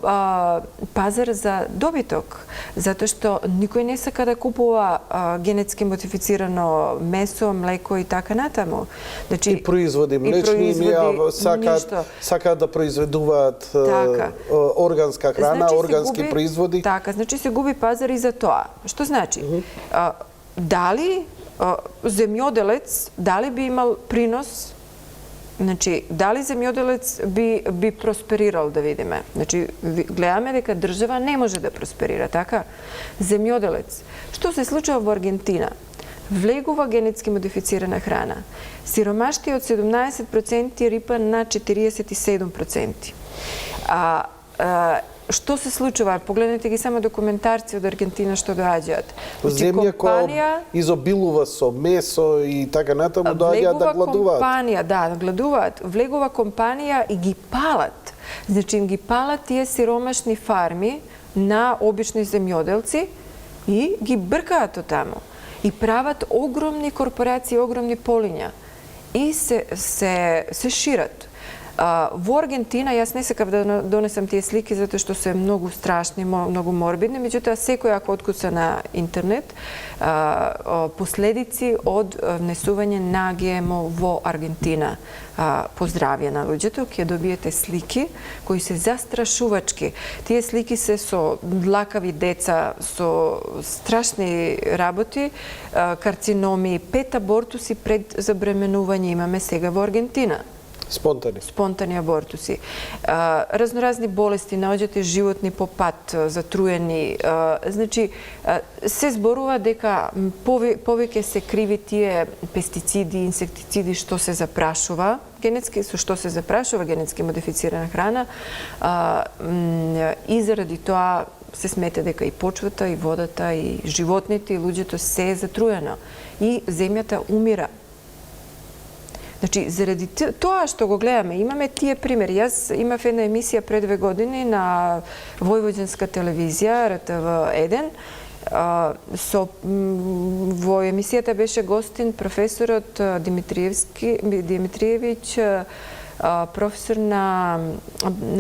пазар за добиток, затоа што никој не сака да купува генетски модифицирано месо, млеко и така натаму. Значи, И производи млечни, сакаат да произведуваат органска храна, органски производи. Така, значи се губи пазар и за тоа. Што значи? Дали земјоделец, дали би имал принос, значи, дали земјоделец би просперирал, да видиме. Значи, гледаме дека држава не може да просперира, така? Земјоделец. Што се случува во Аргентина? Влегува генетски модифицирана храна. Сиромаштија од 17% рипа на 47%. Што се случува? Погледнете ги само документарци од Аргентина што доаѓаат. Земја која изобилува со месо и така натаму доаѓаат да гладуваат. Компанија, да гладуваат. Влегува компанија и ги палат. Значи им ги палат тие сиромашни фарми на обични земјоделци и ги бркаат од таму. И прават огромни корпорации, огромни полиња. И се шират. Во Аргентина, јас не сакав да донесам тие слики затоа што се многу страшни, многу морбидни, меѓутоа секој ако откуца на интернет последици од внесување на ГМО во Аргентина. Поздравје на луѓето, ќе добиете слики кои се застрашувачки. Тие слики се со длакави деца, со страшни работи, карциноми, 5 абортуси пред забременување имаме сега во Аргентина. Спонтани абортуси. Разноразни болести, наоѓате животни по пат, затруени. Значи, се зборува дека повеќе се криви тие пестициди, инсектициди што се запрашува генетски, со што се запрашува генетски модифицирана храна, и заради тоа се смета дека и почвата, и водата, и животните, и луѓето се е затруено. И земјата умира. Значи, заради тоа што го гледаме, имаме тие примери. Јас имав една емисија пред 2 години на Војводинска телевизија, РТВ1. Во емисијата беше гостин професорот Димитриевиќ, професор на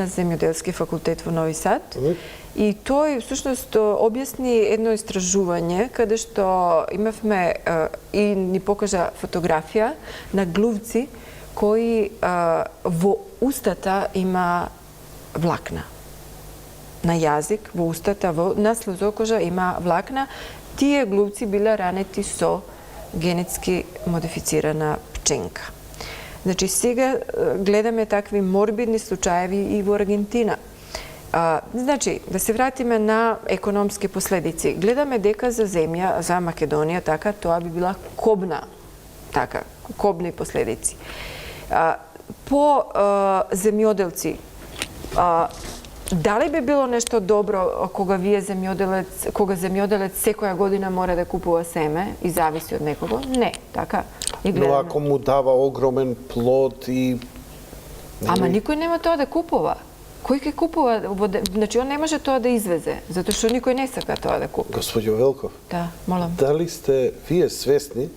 Земјоделски факултет во Нови Сад. И тој всушност објасни едно истражување каде што имавме и ни покажа фотографија на глувци кои во устата има влакна. На јазик, во устата, на слезокожа има влакна. Тие глувци биле ранети со генетски модифицирана пченка. Значи сега гледаме такви морбидни случаеви и во Аргентина. Значи, да се вратиме на економски последици. Гледаме дека за земја, за Македонија, така, тоа би била кобни последици. По земјоделци, дали би било нешто добро кога земјоделец секоја година мора да купува семе и зависи од некого? Не, така. Но ако му дава огромен плод и... Ама никој нема тоа да купува. Кој ќе купува? Значи, он не може тоа да извезе, затоа што никој не сака тоа да купува. Господјо Велков, да, молам. Дали сте вие свесни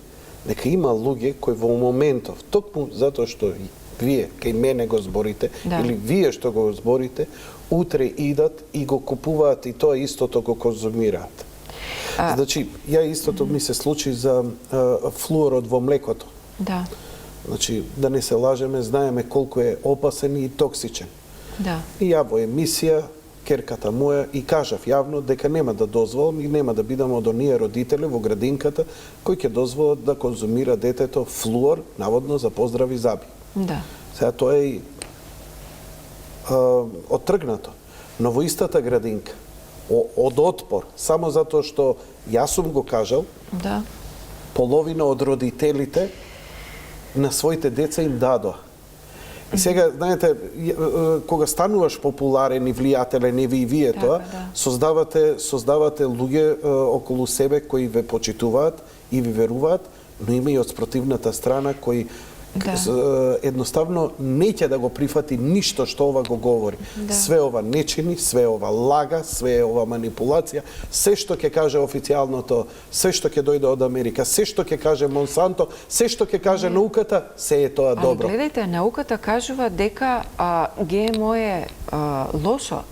дека има луѓе кои во моментов, токму затоа што вие кај мене го зборите, или вие што го зборите, утре идат и го купуваат и тоа истото го конзумираат. Значи, ја истото ми се случи за флуорот во млекото. Да. Значи, да не се лажеме, знаеме колку е опасен и токсичен. Да. И ја во емисија, керката моја, и кажав јавно дека нема да дозволам и нема да бидам од оние родители во градинката кои ќе дозволат да конзумира детето флуор, наводно за поздрави заби. Да. Сега тоа е и оттргнато. Но во истата градинка, од отпор, само затоа што јас сум го кажал, да, половина од родителите на своите деца им дадоа. И сега, знаете, кога стануваш популарен и влијателен и вие тоа, создавате луѓе околу себе кои ве почитуваат и ви веруваат, но има и од спротивната страна кои Да. Едноставно неќе да го прифати ништо што ова го говори. Да. Све ова не чини, све ова лага, све ова манипулација, се што ќе каже официјалното, се што ќе дојде од Америка, се што ќе каже Монсанто, се што ќе каже науката, се е тоа добро. Ali гледајте, науката кажува дека ГМО е лошо.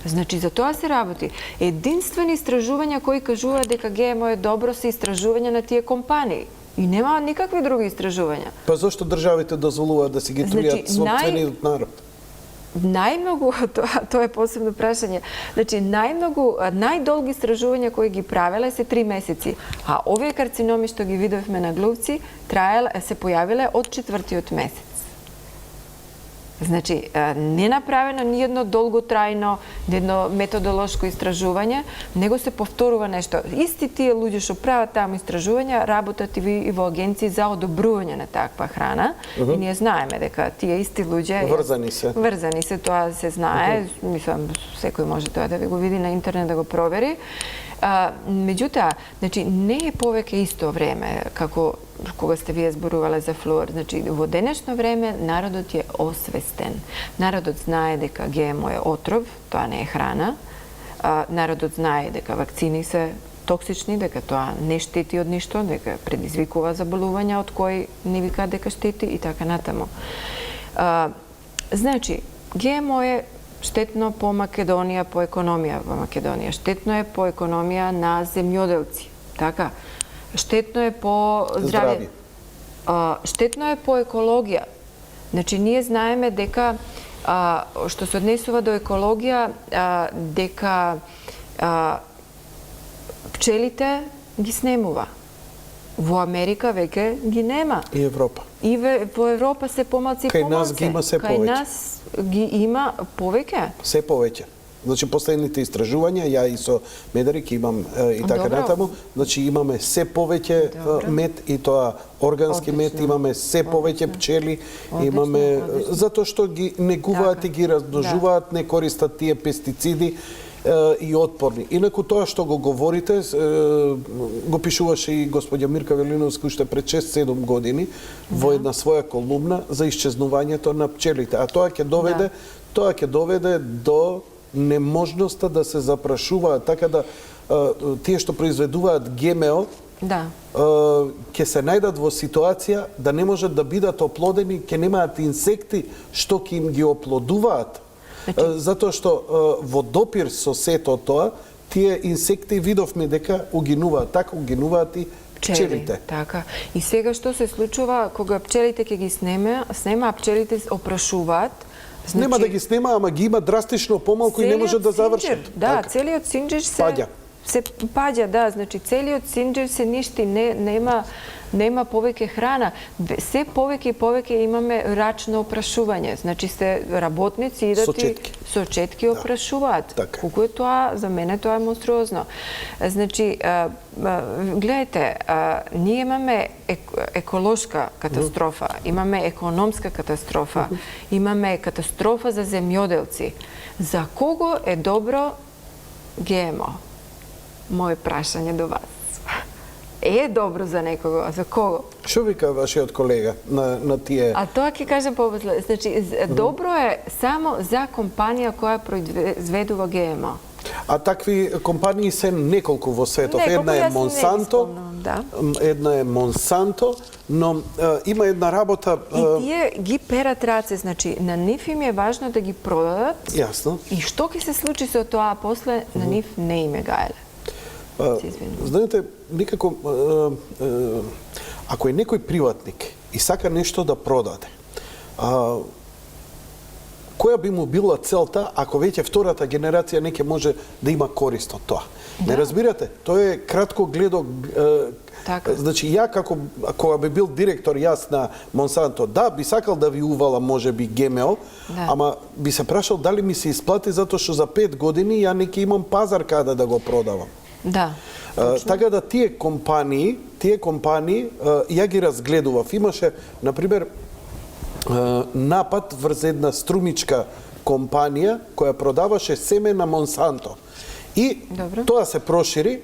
Значи, за тоа се работи. Единствени истражувања кои кажуваат дека ГМО е добро се истражувања на тие компании. И нема никакви други истражувања. Па зошто државите дозволуваат да си ги трујат собствениот народ? Најмногу, тоа е посебно прашање, значи најдолги истражувања кои ги правеле се 3 месеци, а овие карциноми што ги видовме на глувци се појавиле од 4-тиот месец. Значи, не направено ни едно долготрајно, едно методолошко истражување, него се повторува нешто. Исти тие луѓе што прават таму истражувања работат и во агенции за одобрување на таква храна. И ние знаеме дека тие исти луѓе врзани се, тоа се знае. Мислам, секој може тоа да ви го види на интернет да го провери. Меѓутоа, значи, не е повеќе исто време како кога сте вие зборувале за флуор. Значи, во денешно време народот е освестен. Народот знае дека ГМО е отров, тоа не е храна. Народот знае дека вакцини се токсични, дека тоа не штети од ништо, дека предизвикува заболувања од кои не викаат дека штети и така натаму. Значи, ГМО е штетно по Македонија, по економија во Македонија. Штетно е по економија на земјоделци. Така? Штетно е по здравје. Штетно е по екологија. Значи, ние знаеме дека, што се однесува до екологија, дека пчелите ги снемува. Во Америка веќе ги нема. И Европа. И во Европа се помалци и помалци. Кај нас ги има се повеќе. Кај нас ги има повеќе. Се повеќе. Значи, последните истражувања, ја и со Медарик имам и така натаму, значи имаме се повеќе мед и тоа органски мед, имаме се повеќе пчели, имаме затоа што ги негуваат и ги размножуваат, не користат тие пестициди и отпорни. Инаку тоа што го говорите, го пишуваше и господја Мирка Велиновска уште пред 6-7 години во една своја колумна за исчезнувањето на пчелите. А тоа ќе доведе до неможноста да се запрашуваат, така да тие што произведуваат ГМО ќе се најдат во ситуација да не можат да бидат оплодени, ќе немаат инсекти што ќе им ги оплодуваат. Затоа што во допир со сето тоа, тие инсекти видовме дека угинуваат, така угинуваат и пчелите. Така. И сега што се случува кога пчелите ќе ги снема, а пчелите опрашуваат. Значи, нема да ги снема, ама ги има драстично помалку и не може да завршат. Да, така. Целиот синџир се паѓа, да, значи целиот синџир се ништи, нема повеќе храна. Се повеќе и повеќе имаме рачно опрашување. Значи се работници идат со четки опрашуваат. Така. Колку е тоа, за мене тоа е монструозно. Значи, гледайте, ние имаме еколошка катастрофа, имаме економска катастрофа, имаме катастрофа за земјоделци. За кого е добро ГМО? Моje прашање до вас. Е добро за некого, а за кого? Што вика вашиот колега на тие? А тоа ќе кажем повеќе. Значи, добро е само за компанија која произведува ГМО. А такви компании се неколку во светот. Една е Монсанто, но има една работа... И тие ги перат раце, значи на нив им е важно да ги продадат. Јасно. И што ќе се случи со тоа после, на нив не им е гајле. Знаете, никако, ако е некој приватник и сака нешто да продаде, која би му била целта ако веќе втората генерација не ќе може да има корист од тоа? Не разбирате? Тоа е кратко гледо. Значи, ја кога би бил директор јас на Монсанто, да, би сакал да ви увала можеби ГМО, ама би се прашал дали ми се исплати затоа што за 5 години ја не ќе имам пазар каде да го продавам. Да. Така да тие компании ја ги разгледував. Имаше, например, напад врз една струмичка компанија која продаваше семе на Монсанто. И тоа се прошири.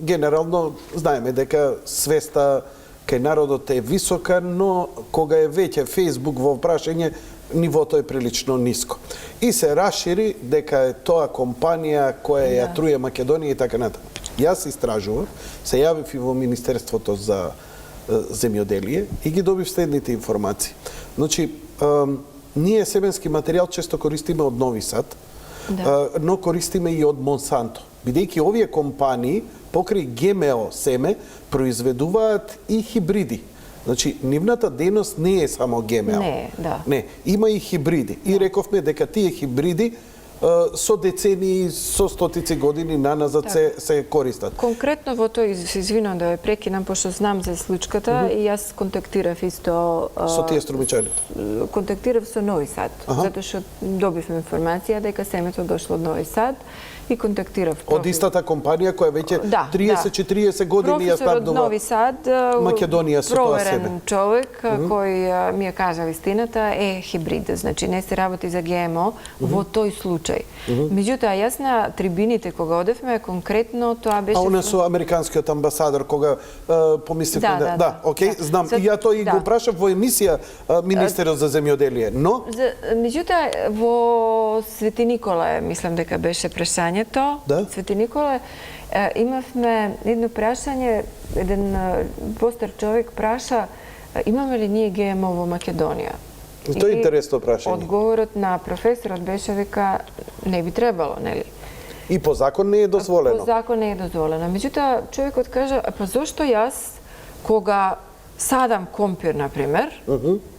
Генерално знаеме дека свеста кај народот е висока, но кога е веќе Facebook во прашање, нивото е прилично ниско. И се расшири дека е тоа компанија која ја труе Македонија и така натаму. Јас истражував, се јавив и во Министерството за земјоделие и ги добив следните информации. Значи, ние семенски материјал често користиме од Нови Сад, но користиме и од Монсанто. Бидејќи овие компании покрај ГМО семе произведуваат и хибриди. Значи, нивната дејност не е само ГМО. Не, да. Не, има и хибриди. И рековме дека тие хибриди со децении, со стотици години наназад се користат. Конкретно во тој, се извинувам да ве прекинам, пошто знам за случката и јас контактирав исто... Со тие струмичаните? Контактирав со Нови Сад, затоа што добивме информација дека семето дошло од Нови Сад и контактирав. Од истата компанија која веќе 30-40 години ја снабдува од Нови Сад, Македонија со тоа себе. проверен човек кој ми ја кажа вистината е хибрид, значи не се работи за ГМО во тој случај. Меѓутоа, јас на трибините кога одевме, конкретно тоа беше... А она со американскиот амбасадор, кога помислевме да, окей, знам. И ја тој го прашав во емисија Министерот за земјоделие, но... Меѓутоа, во Свети Николе, мислам дека беше прашањето, Свети Николе, имавме едно прашање, еден постар човек праша, имаме ли ние ГМО во Македонија? Тоа е интересно прашање. Одговорот на професорот беше дека не би требало, нели? И по закон не е дозволено. По закон не е дозволено. Меѓутоа, човекот кажа, па зошто јас, кога садам компир, например,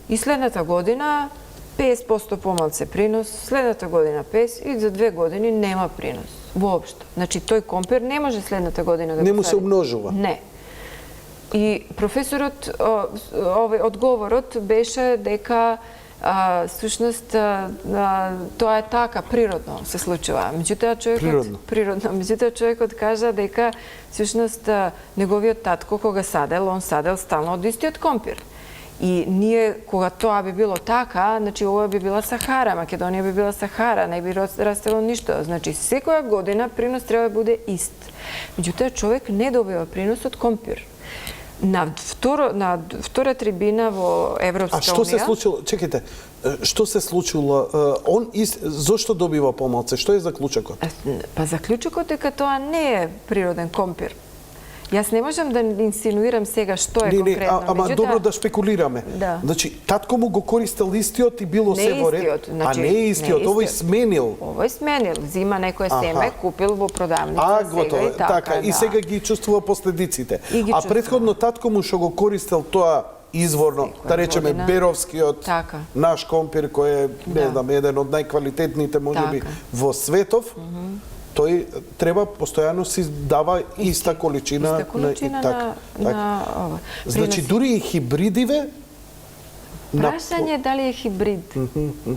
и следната година 50% помалце принос, следната година 50 и за 2 години нема принос. Воопшто. Значи, тој компир не може следната година да го не му сади. се умножува. Не. И професорот, одговорот беше дека всушност тоа е така, природно се случува. Меѓутоа човекот човекот кажа дека всушност неговиот татко кога садел, он садел стално од истиот компир. И ние, кога тоа би било така, значи ова би била Сахара, Македонија би била Сахара, не би растело ништо. Значи, секоја година принос треба да биде ист. Меѓутоа, човек не добива принос од компир. На втора трибина во Европска унија... А што се случило? Чекайте, што се случило? Зошто добива помалце? Што е заклучокот? Па заклучокот е дека тоа не е природен компир. Јас не можам да инсинуирам сега што е конкретно. Ама добро да шпекулираме. Значи, татко му го користел истиот и било се во ред. А не е истиот, овој сменил. Овој сменил, зима некое семе, купил во продавница, готово, сега и така. И сега ги чувствува последиците. А претходно татко му што го користел тоа изворно, да речеме беровскиот наш компир кој е, не знам, еден од најквалитетните можеби во светов. Тој треба постојано си дава иста количина на ова. Значи дури и хибридиве прашање дали е хибрид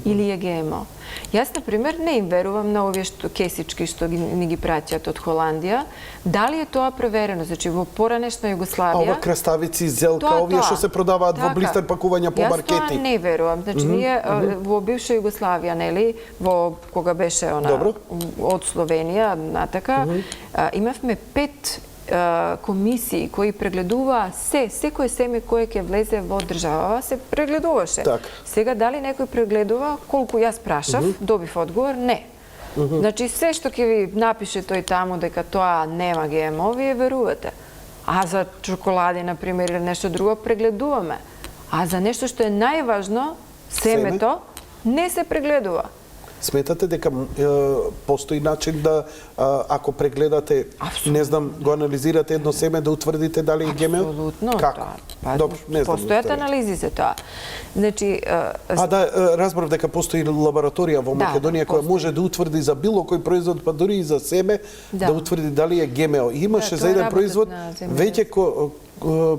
или е ГМО. Јас, например, не им верувам на овие кесички што ми ги праќаат од Холандија. Дали е тоа проверено? Значи, во поранешна Југославија... Ова краставици, зелка, овие што се продаваат во блистер пакувања по маркети. Јас тоа не верувам. Значи, ние во бивша Југославија, нели, кога беше од Словенија, натака, имавме 5 комисии кои прегледуваа секој семе кое ќе влезе во државава, се прегледуваше. Сега, дали некој прегледува, колку јас прашав, добив одговор, не. Значи, се што ќе ви напише тој таму дека тоа нема ГМО, вие верувате. А за чоколади, например, или нешто друго, прегледуваме. А за нешто што е најважно, семето, не се прегледува. Сметате дека постои начин да, ако прегледате, не знам, го анализирате едно семе, да утврдите дали е ГМО? Апсолутно. Како? Добро, не знам. Постојат анализи за тоа. Значи... разбрав дека постои лабораторија во Македонија која може да утврди за било кој производ, па дури и за семе, да утврди дали е ГМО. Имаше за еден производ, веќе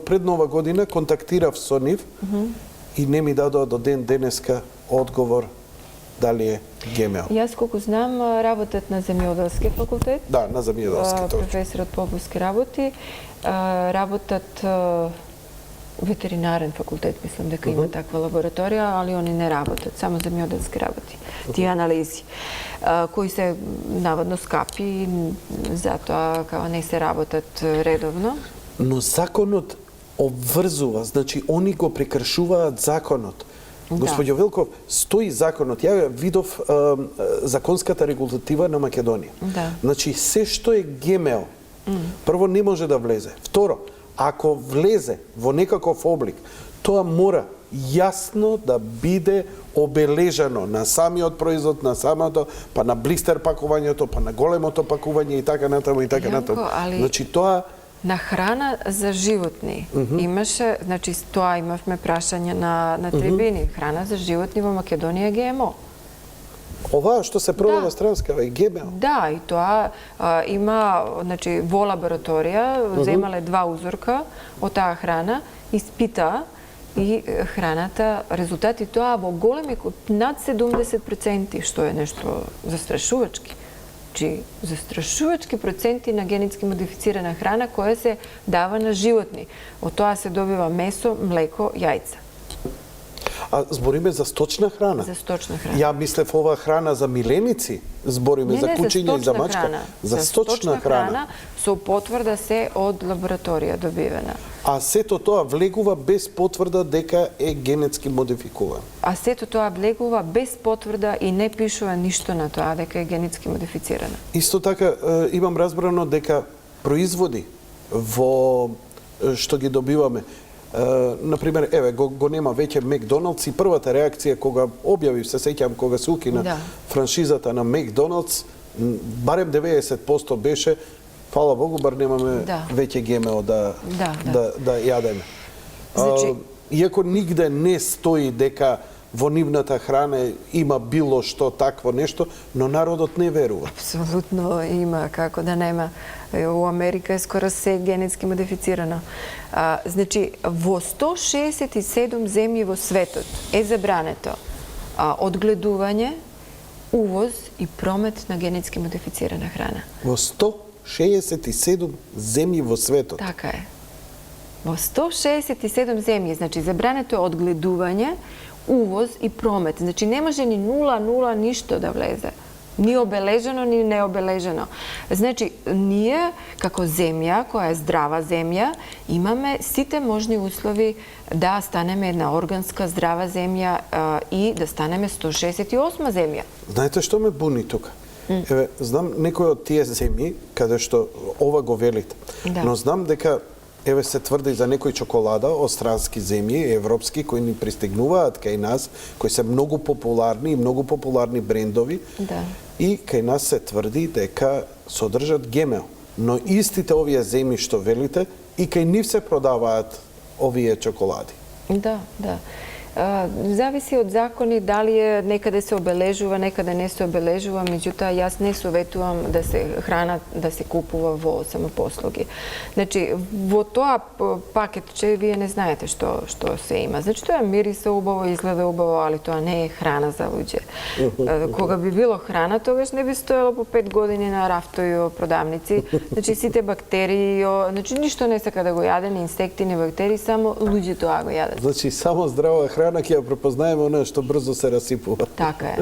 пред Нова година контактирав со нив и не ми дадоа до ден денеска одговор дали е ГМО. Јас колку знам, работат на земјоделски факултет. Да, на земјоделски. Професорот Поповски работи. Работат ветеринарен факултет, мислам дека има таква лабораторија, али они не работат, само земјоделски работи. Тие анализи, кои се наводно скапи, затоа као не се работат редовно. Но законот обврзува, значи они го прекршуваат законот. Господјо Велков, стои законот. Ја видов законската регулатива на Македонија. Да. Значи, се што е ГМО, прво не може да влезе. Второ, ако влезе во некаков облик, тоа мора јасно да биде обележано на самиот производ, на самото, па на блистер пакувањето, па на големото пакување и така натаму и така натаму. Али... Значи, тоа На храна за животни имаше, значи тоа имавме прашање на трибини. Храна за животни во Македонија е ГМО. ова што се продава Да. странска е ГМО. Да, и тоа има, значи во лабораторија земале 2 узорка од таа храна, испита и храната, резултати тоа во големи над 70%, што е нешто застрашувачки. Значи, застрашувачки проценти на генетски модифицирана храна која се дава на животни. Од тоа се добива месо, млеко, јајца. А збориме за сточна храна? За сточна храна. Ја мислев ова храна за миленици, збориме за кучиња и за мачка. Храна. За сточна храна. Со потврда се од лабораторија добивена. А сето тоа влегува без потврда дека е генетски модификуван. А сето тоа влегува без потврда и не пишува ништо на тоа дека е генетски модифицирана. Исто така имам разбрано дека производи во што ги добиваме, например, еве го нема веќе Макдоналдс и првата реакција кога објавив, се сеќам кога се укина франшизата на Макдоналдс, барем 90% беше фала Богу, бар немаме веќе ГМО да јадеме. Значи, иако нигде не стои дека во нивната храна има било што такво нешто, но народот не верува. Апсолутно има, како да нема. У Америка е скоро се генетски модифицирано. Значи, во 167 земји во светот е забрането одгледување, увоз и промет на генетски модифицирана храна. Во 167 земји во светот. Така е. Во 167 земји, значи забрането е одгледување, увоз и промет. Значи не може ни 0,0 ништо да влезе. Ни обележено, ни необележено. Значи, ние, како земја, која е здрава земја, имаме сите можни услови да станеме една органска здрава земја и да станеме 168 земја. Знаете што ме буни тука? Еве, знам некои од тие земји каде што ова го велите, но знам дека еве се тврди за некои чоколада од странски земји, европски, кои ни пристигнуваат кај нас, кои се многу популарни и многу популарни брендови. И кај нас се тврди дека содржат ГМО. Но истите овие земји што велите, и кај нив се продаваат овие чоколади. Да. Зависи од закони дали е некаде се обележува, некаде не се обележува, меѓутоа јас не советувам да се храна да се купува во самопослуги. Значи во тоа пакетче вие не знаете што се има. Значи тоа мириса убаво, изгледа убаво, али тоа не е храна за луѓе. Кога би било храна, тогаш не би стоело по 5 години на рафтови во продавници. Значи сите бактерии, значи ништо не сака да го јаде, ни инсекти, ни бактерии, само луѓе тоа го јадат. Значи само здрава храна ќе ја препознаеме она што брзо се расипува. Така е.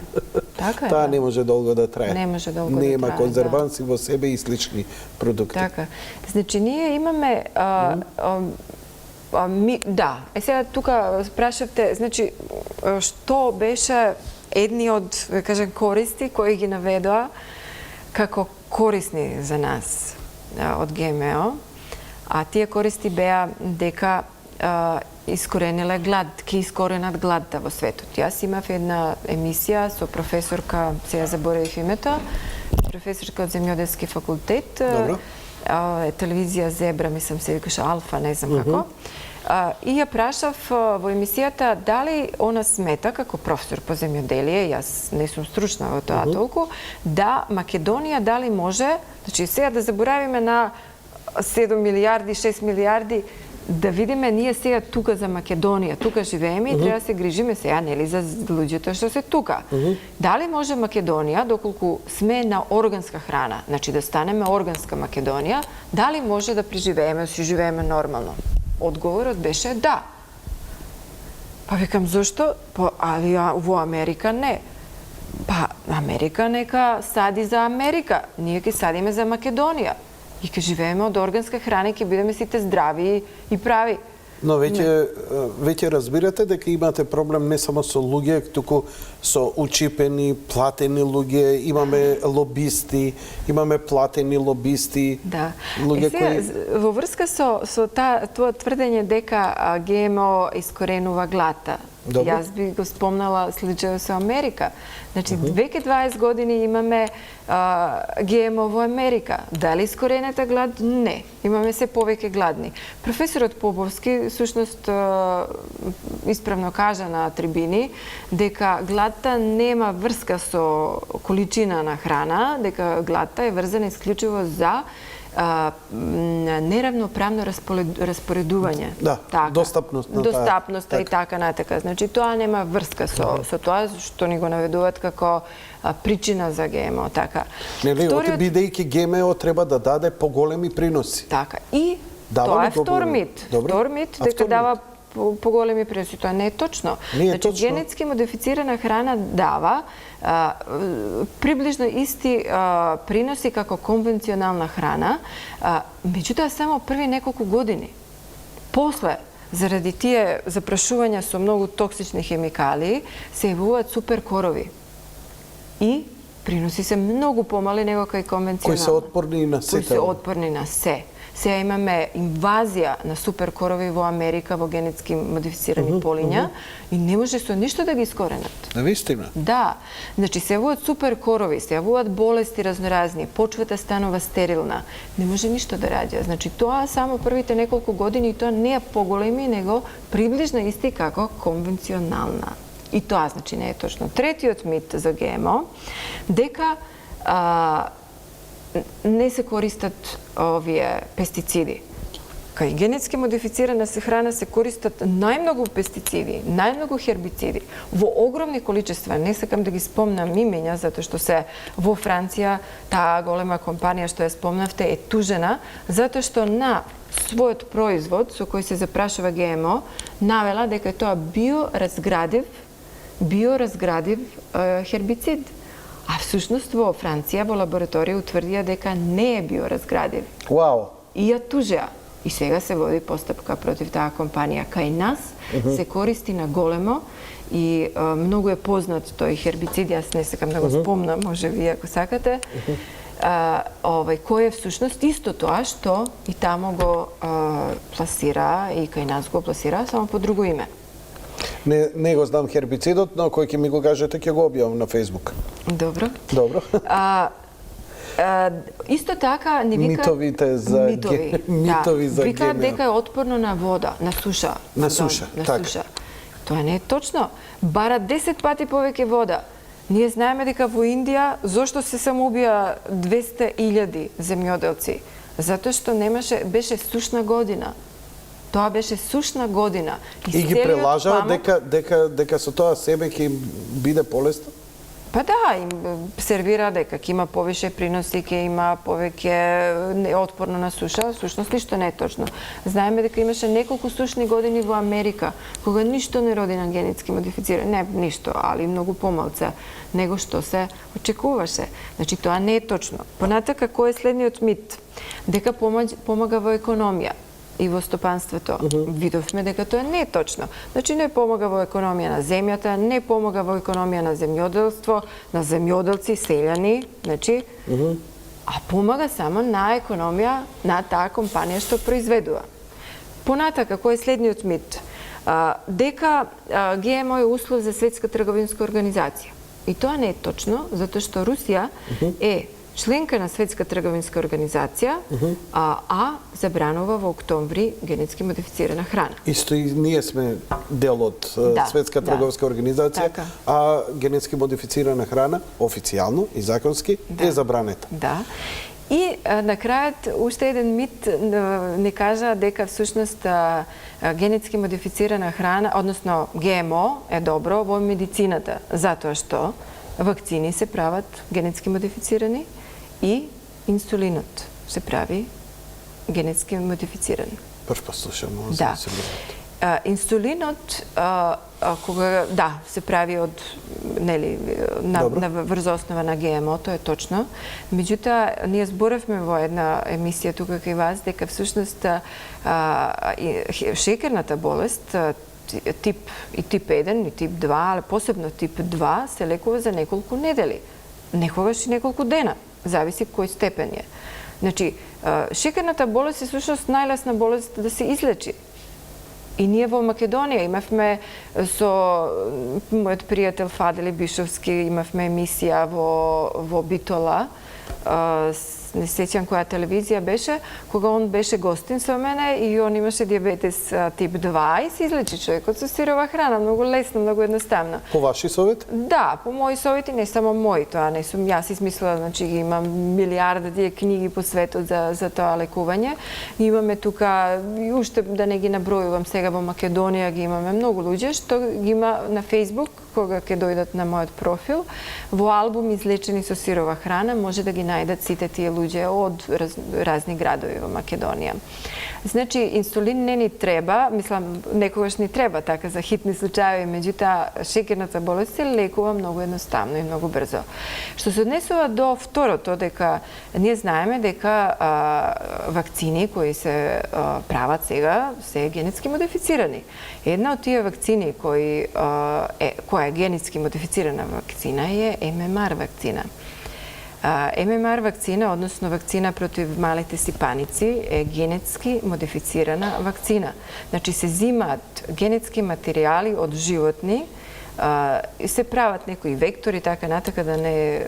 Таа не може долго да трае. Не може долго да трае. Нема конзерванси во себе и слични продукти. Така. Значи ние имаме сега тука прашавте, значи што беше едни од, кажем, користи кои ги наведоа како корисни за нас од ГМО, а тие користи беа дека искорениле глад, ке искоренат гладта во светот. Јас имав една емисија со професорка, сега заборавив името, професорка од Земјоделски факултет, телевизија Зебра, мислам се викаше Алфа, не знам како. И ја прашав во емисијата дали она смета, како професор по земјоделие, јас не сум стручна во тоа толку, да Македонија дали може, значи сега да заборавиме на 7 милиарди, 6 милиарди, да видиме ние сега тука за Македонија, тука живееме и треба да се грижиме сега, нели, за луѓето што се тука. Дали може Македонија, доколку сме на органска храна, значи да станеме органска Македонија, дали може да преживееме, да си живееме нормално? Одговорот беше да. Па викам, зошто? Али во Америка не. Па Америка нека сади за Америка, ние ќе садиме за Македонија. И ке живееме од органска храна и ке бидеме сите здрави и прави. Но веќе разбирате дека имате проблем не само со луѓе, туку со учипени, платени луѓе, имаме лобисти, имаме платени лобисти. Да. Луѓе кои во врска со тоа тврдење дека ГМО искоренува глата. Добро. Јас би го спомнала случајот со Америка. Значи, веќе 20 години имаме ГМО во Америка. Дали искоренета глад? Не. Имаме се повеќе гладни. Професорот Поповски, всушност, исправно кажа на трибини, дека гладта нема врска со количина на храна, дека гладта е врзана исклучиво за неравноправно распоредување. Да, достапноста и така натака. Значи, тоа нема врска со тоа што ни го наведуваат како причина за ГМО. Така. Нели, бидејќи ГМО треба да даде поголеми приноси. Така. И тоа е втор мит. Втор мит дека дава поголеми приноси. Тоа не е точно. Значи, генетски модифицирана храна дава приближно исти приноси како конвенционална храна, меѓутоа само први неколку години. После, заради тие запрашувања со многу токсични хемикали, се јавуваат суперкорови. И приноси се многу помали него кај конвенционална. Кои се отпорни на се. Кои се отпорни на се. Сега имаме инвазија на суперкорови во Америка во генетски модифицирани полиња и не може со ништо да ги искоренат. Навистина? Да. Значи, се јавуваат суперкорови, се јавуваат болести разноразни, почвата станува стерилна. Не може ништо да раѓа. Значи, тоа само првите неколку години и тоа не е поголеми, него приближно исти како конвенционална. И тоа, значи, не е точно. Третиот мит за ГМО, дека не се користат овие пестициди. Кај генетски модифицирана храна се користат најмногу пестициди, најмногу хербициди, во огромни количества. Не сакам да ги спомнам имења, затоа што се во Франција, таа голема компанија што ја спомнавте е тужена, затоа што на својот производ со кој се запрашува ГМО, навела дека тоа биоразградив хербицид. А всушност во Франција во лабораторија утврдија дека не е биоразградив. Вау! И ја тужеа. И сега се води постапка против таа компанија. Кај нас се користи на големо и многу е познат тој хербицид, јас не сакам да го спомнам, може ви ако сакате, кој е всушност исто тоа што и тамо го пласира и кај нас го пласира, само по друго име. Не го знам хербицидот, но кој ќе ми го кажете, ќе го објавам на Facebook. Добро. Добро. Исто така не вика митовите за митови за вика дека е отпорно на вода, на суша. На суша, така. Тоа не е точно. Бара 10 пати повеќе вода. Ние знаеме дека во Индија зошто се самоубија 200.000 земјоделци? Затоа што беше сушна година. Тоа беше сушна година. И ги прелажаа дека со тоа себе ќе им биде полесно? Па да, им сервира дека ќе има повише приноси, ќе има повеќе отпорно на суша, всушност ништо не е точно. Знаеме дека имаше неколку сушни години во Америка, кога ништо не роди на генетски модифициран, не ништо, али многу помалце него што се очекуваше. Значи тоа не е точно. Понатака кој е следниот мит? Дека помага во економија и во стопанството. Видовме дека тоа не е точно. Значи не помага во економија на земјата, не помага во економија на земјоделство, на земјоделци, селјани, значи, а помага само на економија на таа компанија што произведува. Понатака, кој е следниот мит? Дека ГМО е услов за Светска трговинска организација. И тоа не е точно, затоа што Русија е членка на Светска трговинска организација, а забранува во октомври генетски модифицирана храна. Исто и ние сме дел од Светска трговинска организација, а генетски модифицирана храна официјално и законски е забранета. Да. И на крајот уште еден мит не кажа дека всушност генетски модифицирана храна, односно ГМО е добро во медицината, затоа што вакцини се прават генетски модифицирани и инсулинот се прави генетски модифициран. Прв послушам. Да. Инсулинот, кога, се прави од, на врз основа на ГМО, тоа е точно. Меѓутоа, ние зборевме во една емисија тука кај вас, дека всушност шекерната болест, тип 1 и тип 2, але посебно тип 2, се лекува за неколку недели. Некогаш и неколку дена, зависи кој степен е. Значи, шекерната болест е всушност најлесна болест да се излечи. И ние во Македонија имавме со мојот пријател Фадели Бишовски, имавме емисија во Битола, не сеќам која телевизија беше, кога он беше гостин со мене и он имаше диабетес тип 2 и се излечи човекот со сирова храна, многу лесно, многу едноставно. По ваши совет? Да, по мои совети, не само мои, тоа не сум јас измислила, значи имам милиарди книги по светот за тоа лекување. Имаме тука, и уште да не ги набројувам сега во Македонија, ги имаме многу луѓе, што ги има на Facebook, кога ќе дојдат на мојот профил, во албум Излечени со сирова храна, може да ги најдат сите тие луѓе од разни градови во Македонија. Значи, инсулин не ни треба, мислам, некогаш ни треба така за хитни случаи, меѓутоа шекерната болест се лекува многу едноставно и многу брзо. Што се однесува до второто, дека ние знаеме дека вакцини кои се прават сега се генетски модифицирани. Една од тие вакцини која е генетски модифицирана вакцина е ММР вакцина. ММР вакцина, односно вакцина против малите сипаници, е генетски модифицирана вакцина. Значи се зимаат генетски материјали од животни, се прават некои вектори, така натака да не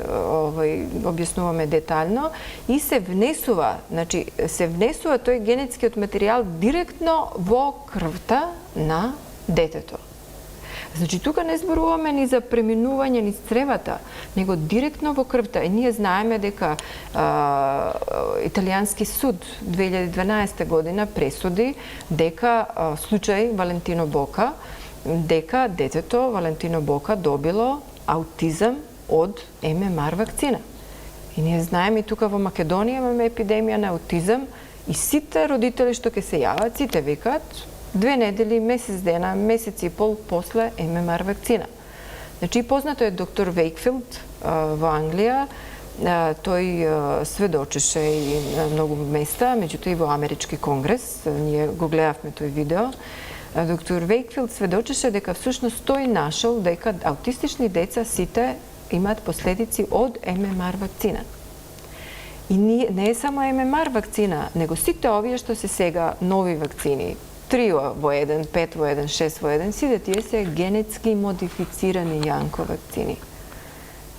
објаснуваме детално, и се внесува, значи се внесува тој генетскиот материјал директно во крвта на детето. Значи, тука не зборуваме ни за преминување низ цревата, него директно во крвта. И ние знаеме дека италијански суд 2012 година пресуди дека случај Валентино Бока, дека детето Валентино Бока добило аутизам од ММР вакцина. И ние знаеме и тука во Македонија имаме епидемија на аутизам и сите родители што ќе се јават, сите викаат 2 недели, месец дена, месец и пол после ММР вакцина. Значи, познато е доктор Вейкфилд во Англија, тој сведочеше и на многу места, меѓутоа и во Амерички конгрес, ние го гледавме тој видео. Доктор Вейкфилд сведочеше дека всушност тој нашол дека аутистични деца сите имаат последици од ММР вакцина. И не е само ММР вакцина, него сите овие што се сега нови вакцини, 3 во 1, 5 во 1, 6 во 1, сите тие се генетски модифицирани јанко вакцини.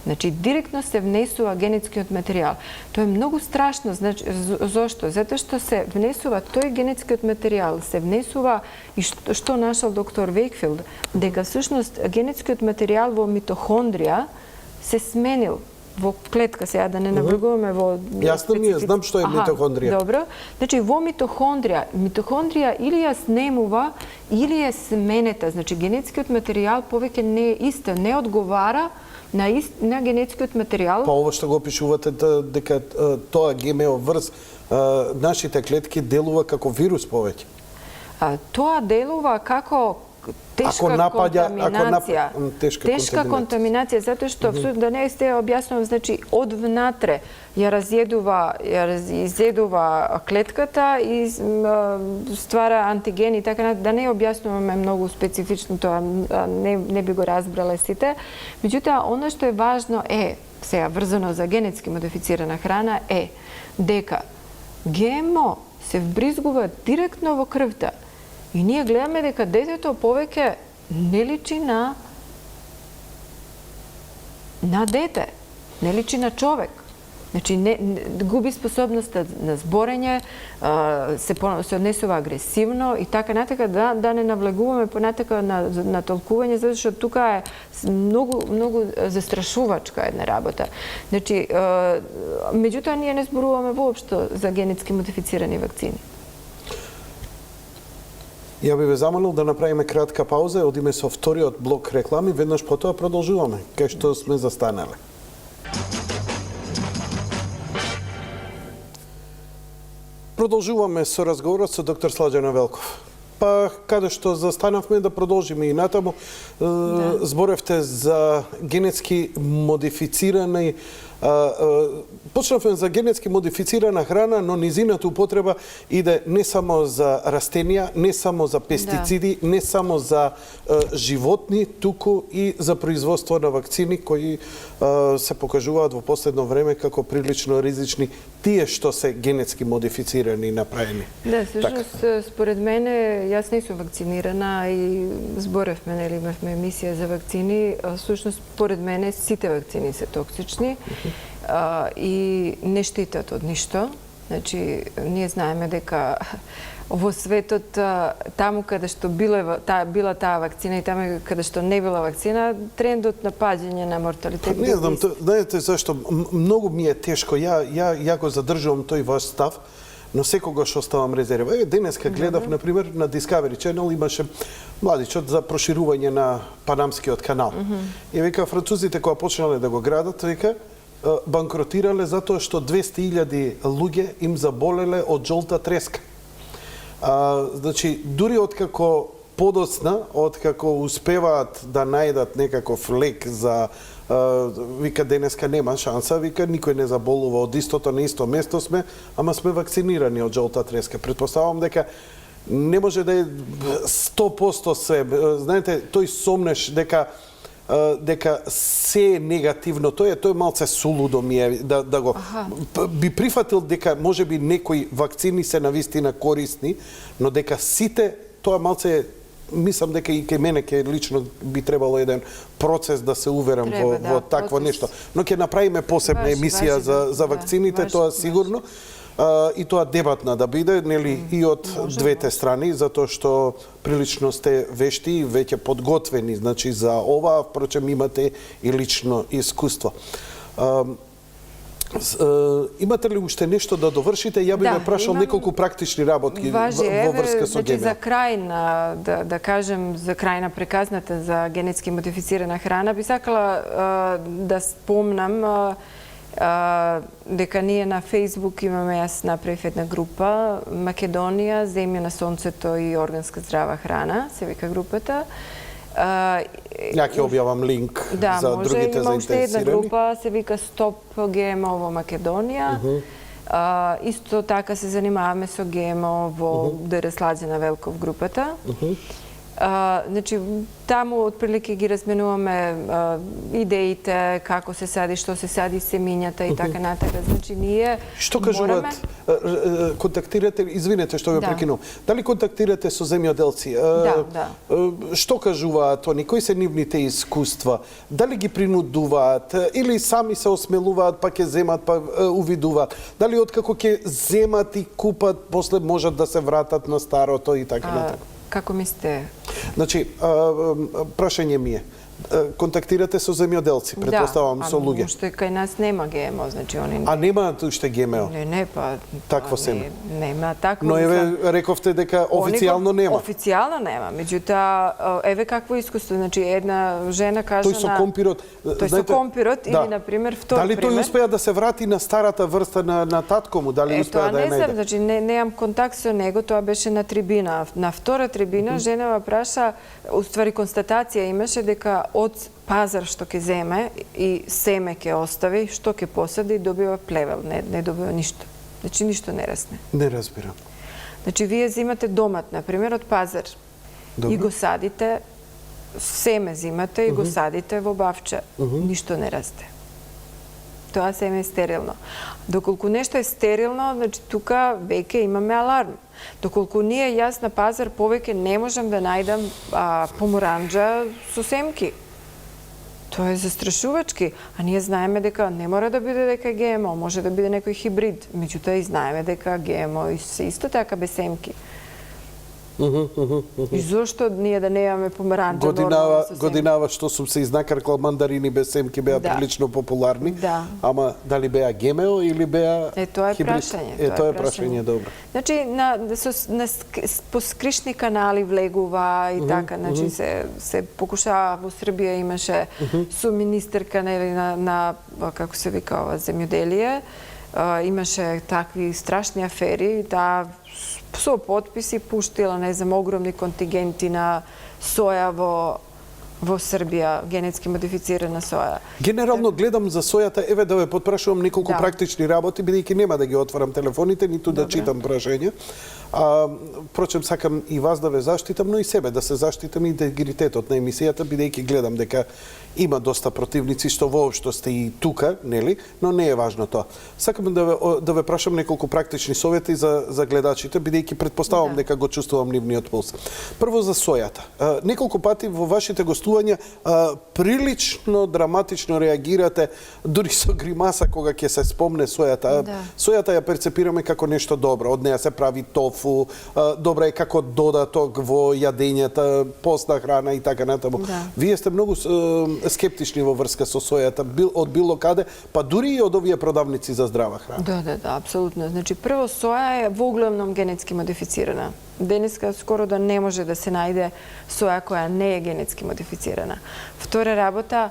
Значи, директно се внесува генетскиот материјал. Тоа е многу страшно. Значи, зошто? Затоа што се внесува тој генетскиот материјал, се внесува и што нашол доктор Вейкфилд, дека всушност генетскиот материјал во митохондрија се сменил во клетка, сега да не навргуваме во... Јасно ми е, знам што е митохондрија. Добро. Значи, во митохондрија или ја снемува, или е сменета. Значи, генетскиот материјал повеќе не е исто, не одговара на генетскиот материјал. Па ова што го опишувате дека тоа ГМО врз нашите клетки делува како вирус повеќе. Тоа делува како тешка контаминација, затоа што да не сте објаснувам, значи од внатре ја изедува клетката и ствара антигени, така да не објаснуваме многу специфично тоа, не би го разбрале сите. Меѓутоа, она што е важно е, сега врзано за генетски модифицирана храна, е дека ГМО се вбризгува директно во крвта. И ние гледаме дека детето повеќе не личи на дете, не личи на човек. Значи, губи способноста на зборење, се однесува агресивно и така натака, да не навлегуваме понатака на толкување, затоа што тука е многу застрашувачка една работа. Значи, меѓутоа ние не зборуваме воопшто за генетски модифицирани вакцини. Ја би ве замолил да направиме кратка пауза, одиме со вториот блок реклами, веднаш потоа продолжуваме, кај што сме застанале. Продолжуваме со разговорот со доктор Слаđan Велков. па каде што застанавме да продолжиме и натаму. Зборевте за генетски модифицирани почнавме за генетски модифицирана храна, но низината употреба иде не само за растенија, не само за пестициди, не само за животни, туку и за производство на вакцини кои се покажуваат во последно време како прилично ризични, тие што се генетски модифицирани и направени. Да, всъщност, според мене, јас не сум вакцинирана и зборевме, нели, имавме емисија за вакцини. Всъщност, според мене, сите вакцини се токсични и не штитат од ништо. Значи, ние знаеме дека во светот, таму каде што била таа вакцина и таму каде што не била вакцина, трендот на паѓање на морталитет. Не знам, знаете зашто многу ми е тешко. Ја го задржувам тој ваш став, но секогаш оставам резерва. Денеска гледав, например, на Discovery Channel имаше младичот за проширување на Панамскиот канал. И века французите кога почнале да го градат, века банкротирале затоа што 200.000 луѓе им заболеле од жолта треска. Значи, дури откако подоцна, откако успеваат да најдат некаков лек за вика денеска нема шанса, вика никој не заболува од истото на исто место сме, ама сме вакцинирани од жолта треска. Претпоставувам дека не може да е 100% се. Знаете, тој сомнеш дека се е негативно, тој е малце сулудо ми е да го би прифатил дека можеби некои вакцини се навистина корисни, но дека сите тоа малце мислам дека и кај мене ке лично би требало еден процес да се уверам во такво нешто. Но ќе направиме посебна емисија за вакцините, тоа сигурно. И тоа дебатна да биде, нели, и од двете страни, затоа што прилично сте вешти и веќе подготвени, значи за ова, впрочем имате и лично искуство. Имате ли уште нешто да довршите? Ја би ме прашал неколку практични работки во врска со ГМО. За крај на, да кажем, за крај на приказната за генетски модифицирана храна, би сакала да спомнам дека ние на Фейсбук имаме, јас направив една група Македонија, земја на сонцето и органска здрава храна, се вика групата. Ја ќе објавам линк за другите заинтересирани. Има уште една група, се вика Стоп ГМО во Македонија. Исто така се занимаваме со ГМО во ДР Сладжена Велков групата. Значи, таму отприлike ги разменуваме идеите, како се сади, што се сади, семињата и така натака. Значи, ние што кажуваат, контактирате, извинете што ве прекинувам, дали контактирате со земјоделци? Да. Што кажуваат они, кои се нивните искуства? Дали ги принудуваат или сами се осмелуваат па ќе земат па увидуваат? Дали откако ќе земат и купат, после можат да се вратат на старото и така натака? Како мислите? Значи, прашање ми е, контактирате со земјоделци, претпоставувам со луѓе. Да, уште кај нас нема ГМО, значи они... А немаат уште ГМО? Не, па... Такво семе? Нема такво. Но еве, рековте дека официјално нема. Официјално нема, меѓутоа, еве какво искуство, значи една жена кажа на... Тој со компирот... Тој со компирот или, например, втор пример... Дали тој успеа да се врати на старата врста на татко му? Дали успеа да ја најде? Тоа не знам, значи немам контакт со него, тоа беше на трибина. На втора трибина женава праша, уствари констатација имаше дека од пазар што ќе земе и семе ќе остави, што ќе посади, добива плевел, не добива ништо. Значи ништо не расне. Не разбирам. Значи вие зимате домат, например, од пазар и го садите, семе зимате и го садите во бавче, ништо не расте. Тоа семе е стерилно. Доколку нешто е стерилно, значи тука веќе имаме аларм. Доколку ние, јас на пазар повеќе не можам да најдам поморанџа со семки. Тоа е застрашувачки, а ние знаеме дека не мора да биде дека ГМО, може да биде некој хибрид, меѓутоа и знаеме дека ГМО се исто така без семки. И зошто ние да немаме помаранџа годинава што сум се изнакаркал мандарини без семки беа прилично популарни, ама дали беа ГМО или беа тоа е прашање. Тоа е прашање, добро. Значи по скришни канали влегува и така, значи се покушава во Србија имаше со министерка на како се вика ова земјоделие, imаше takvi strašni aferi da su potpisi puštila, ne znam, ogromni kontingenti na soja во Србија, генетски модифицирана соја. Генерално гледам за сојата, еве да ве потпрашувам неколку практични работи, бидејќи нема да ги отварам телефоните, ниту да читам прашања. Впрочем, сакам и вас да ве заштитам, но и себе да се заштитам и интегритетот на емисијата, бидејќи гледам дека има доста противници што воопшто сте и тука, нели, но не е важно тоа. Сакам да ве прашам неколку практични совети за гледачите, бидејќи предпоставам дека го чувствувам нивниот пулс. Прво за сојата. Неколку пати во вашите гостувања прилично драматично реагирате, дури со гримаса кога ќе се спомне сојата. Сојата ја перцепираме како нешто добро, од неа се прави тофу, добра е како додаток во јадењата, постна храна и така натаму. Вие сте многу скептични во врска со сојата, од било каде, па дури и од овие продавници за здрава храна. Да, апсолутно. Значи, прво, соја е во углавном генетски модифицирана. Денеска скоро да не може да се најде соја која не е генетски модифицирана. Втора работа,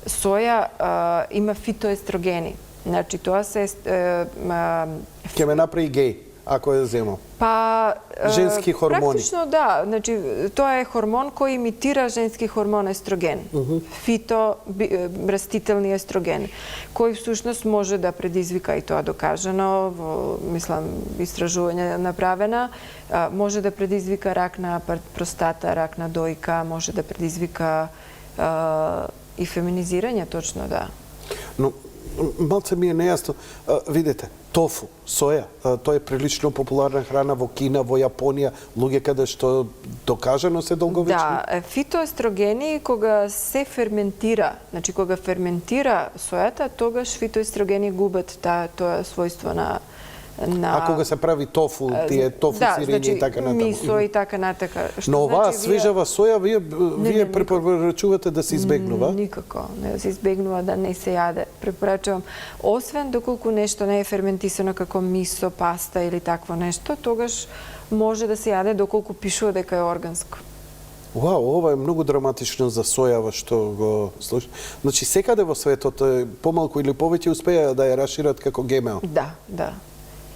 соја има фитоестрогени. Значи, тоа се... Ке ме направи геј, ако ја земам. Па... Женски хормони. Практично да. Значи, тоа е хормон кој имитира женски хормон естроген. Фито, растителни естроген, кој всушност може да предизвика, и тоа докажано, мислам, истражување направена, може да предизвика рак на простата, рак на дојка, може да предизвика и феминизирање, точно, да. Но малце ми е нејасно. Видете, тофу, соја, тоа е прилично популарна храна во Кина, во Јапонија, луѓе каде што докажано се долговечни. Да, фитоестрогени кога се ферментира, значи кога ферментира сојата, тогаш фитоестрогени губат тоа својство на... А кога се прави тофу, тие тофу сирење и така натаму. Мисо и така натака. Но оваа свежава соја, вие препорачувате да се избегнува? Никако, не да се избегнува, да не се јаде. Препорачувам, освен доколку нешто не е ферментисано како мисо, паста или такво нешто, тогаш може да се јаде доколку пишува дека е органско. Вау, ова е многу драматично за сојава што го слушам. Значи, секаде во светот помалку или повеќе успеа да ја рашират како ГМО? Да.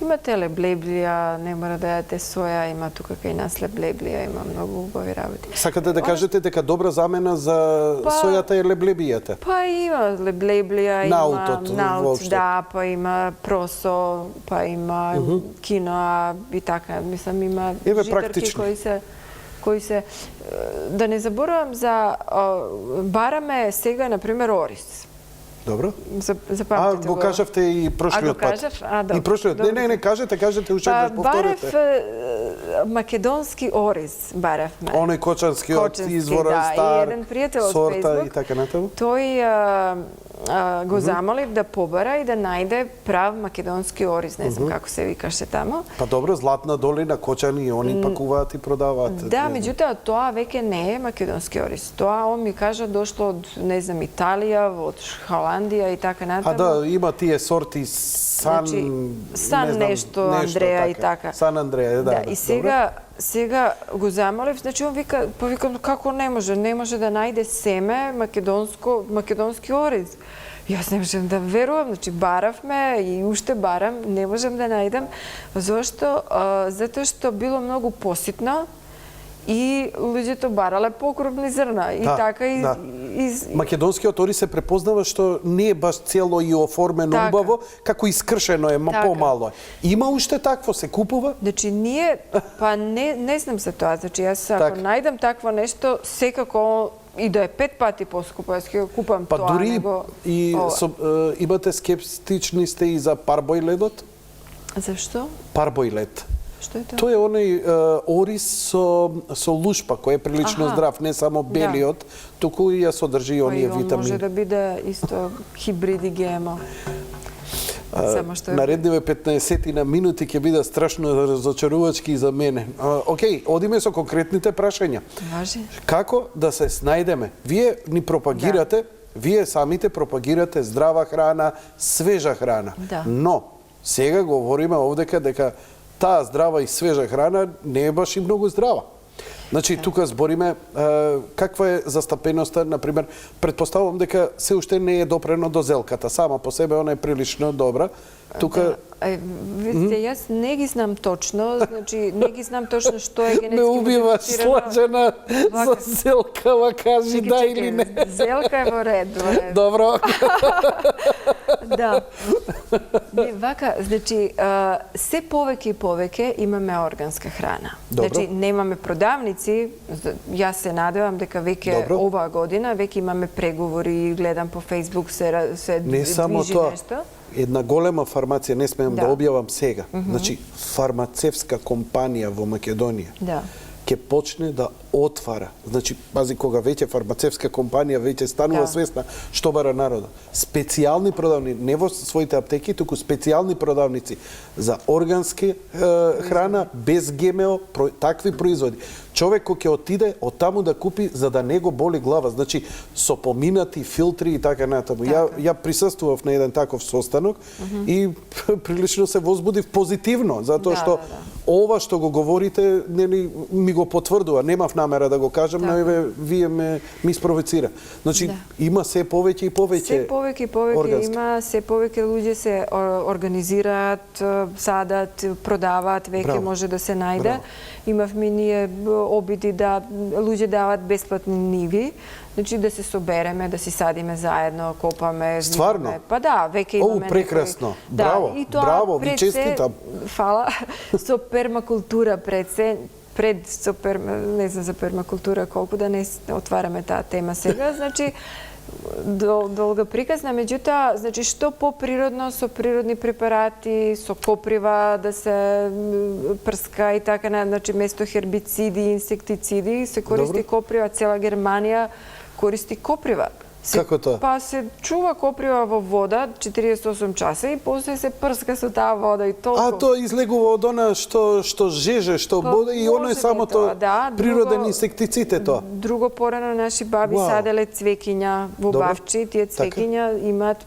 Имате леблеблија, не мора да јадете соја, има тука кај нас леблеблија, има многу убави работи. Сакате да кажете дека добра замена за сојата е леблебијата? Па има леблеблија, има наут, да, па има просо, па има киноа и така. Мислам, има житарки кои се... Да не заборавам за... Бараме сега, например, ориз. Добро. Запамтите го кажавте и прошлиот пат. И прошлиот. Не, кажете уште да повторите. Барев македонски ориз, баревме. Оној кочанскиот извора, стар, сорта и така натаму. Тој го замолив да побара и да најде прав македонски ориз, не знам како се викаше тамо. Па добро, Златна долина, Кочани, они пакуваат и продаваат. Да, меѓутоа тоа веќе не е македонски ориз. Тоа он ми кажа дошло од, не знам, Италија, од Холандија и така натаму. Да, има тие сорти Сан нешто, Андреја и така. Сан Андреја, да. И сега го замолив, значи он вика, повикам како не може да најде семе македонски ориз. Јас не можем да верувам, значи баравме и уште барам, не можем да најдем. Зошто? Затоа што било многу поситно и луѓето барале покрупни зрна. И така и... Македонскиот ориз се препознава што не е баш цело и оформено убаво, како искршено е, помало е. Има уште такво, се купува? Значи ние, па не знам за тоа, значи јас ако најдам такво нешто, секако и да е 5 пати поскупо, јас ќе купам тоа. Па дури и имате скептични сте и за парбојледот? Зашто? Парбојлед. Што е тоа? Тоа е оној ориз со лушпа, кој е прилично здрав, не само белиот, туку и ја содржи и оние витамини. Може да биде исто хибриди ГМО. Наредниве 15 на минути ќе биде страшно разочарувачки за мене. Океј, одиме со конкретните прашања. Важи. Како да се снајдеме? Вие ни пропагирате, вие самите пропагирате здрава храна, свежа храна. Но, сега говориме овдека дека таа здрава и свежа храна не е баш и многу здрава. Значи, тука збориме каква е застапеноста, например, предпоставувам дека се уште не е допрено до зелката. Сама по себе она е прилично добра. Тука Видите, јас не ги знам точно, значи не ги знам точно што е генетски ме убива модифицирано. слажена за зелкава, кажи Чекай, да чекай, или не. Зелка е во ред, во ред. Добро. Да. Не, вака, значи, се повеќе и повеќе имаме органска храна. Добро. Значи, немаме продавници, јас се надевам дека веќе Добро. оваа година веќе имаме преговори, гледам по Facebook се Не само движи тоа. нешто. Една голема фармација, не смеам да Да. објавам сега. Значи, фармацевска компанија во Македонија Да. ќе почне да отвара. Значи, пази, кога веќе фармацевска компанија веќе станува Да. свесна што бара народа. Специјални продавни, не во своите аптеки, туку специјални продавници за органски храна, без ГМО, такви производи. Човек кој ќе отиде од таму да купи за да не го боли глава, значи со поминати филтри и така натаму. Ја присуствував на еден таков состанок и прилично се возбудив позитивно, затоа што ова што го говорите, нели, ми го потврдува. Немав намера да го кажам, но еве вие ми спровоцира. Значи има се повеќе и повеќе. Се повеќе и повеќе органски. има, се повеќе луѓе се организираат, садат, продаваат, веќе Браво. може да се најде. Браво. Имавме ние обиди да луѓе дават бесплатни ниви, значи да се собереме, да си садиме заедно, копаме, Стварно? вливаме. Па да, веќе имаме прекрасно. некои- Браво, и тоа браво, ви пред се- честитам. Фала. Со пермакултура не знам за пермакултура колку да не отвараме таа тема сега, значи долга приказна, меѓутоа, значи што поприродно со природни препарати, со коприва да се прска и така, значи место хербициди, инсектициди, се користи коприва, цела Германија користи коприва. Како тоа? Па се чува коприва во вода 48 часа и после се прска со таа вода и толку. А тоа излегува од она што жеже, што боде и оно е може само би тоа, тоа да, природен друго- инсектицид е тоа. Друго порано наши баби Вау. саделе цвеќиња во Добро. Бавчи, тие цвеќиња имаат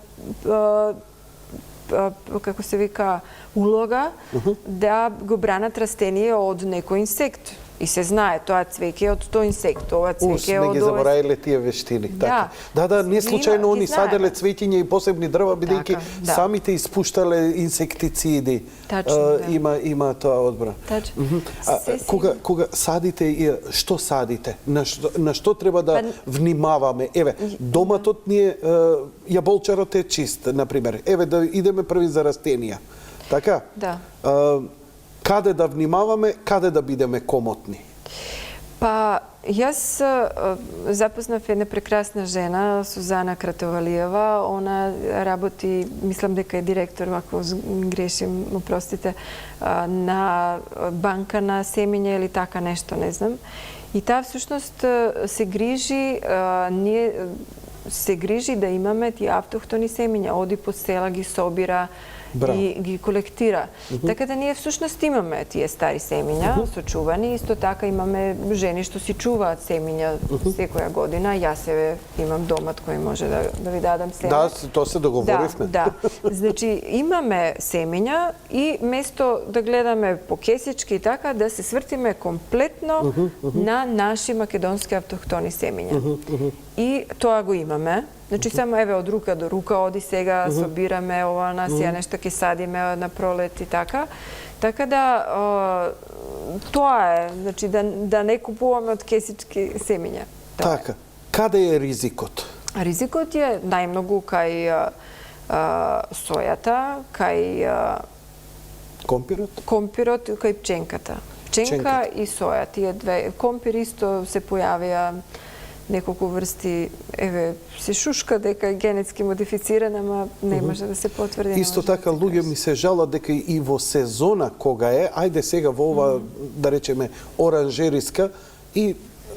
како се вика улога да го бранат растение од некој инсект. И се знае, тоа цвеќе од тој инсект, ова цвеќе Не од ги овој- забораиле тие вештини. Да. Да, не Ги случајно има, они ги знаеме. саделе цвеќиња и посебни дрва, бидејќи Така, да. самите испуштале инсектициди. Тачно, да. Има тоа одбрана. Тачно. Се си- Кога садите, што садите? На што треба да внимаваме? Еве, доматот ни е, јаболчарот е чист, например. Еве, да идеме први за растенија. Така? Да. Каде да внимаваме, каде да бидеме комотни? Па, јас запознав една прекрасна жена, Сузана Кратовалиева. Она работи, мислам дека е директор, ако грешим, опростите, на банка на семења или така нешто, не знам. И таа всушност се грижи да имаме тие автохтони семења. Оди по села, ги собира, и ги колектира. Така да ние всушност имаме тие стари семења сочувани, исто така имаме жени што си чуваат семења секоја година. Јас имам домат кој може да ви дадам семе. Да, тоа се договоривме. Да. Значи имаме семења и место да гледаме по кесички и така, да се свртиме комплетно на наши македонски автохтони семења. И тоа го имаме. Значи само еве од рука до рука оди сега, собираме ова на сија нешто ќе садиме на пролет и така. Така да тоа е, значи да не купуваме од кесички семења. Така. Каде е ризикот? Ризикот е најмногу кај сојата, кај компирот, кај пченката. Пченка и соја, тие две. Компир исто се појавија неколку врсти, еве, се шушка дека е генетски модифицирана, ама не може да се потврди. Исто така, луѓе ми се жалат дека и во сезона кога е, ајде сега во ова, да речеме, оранжериска, и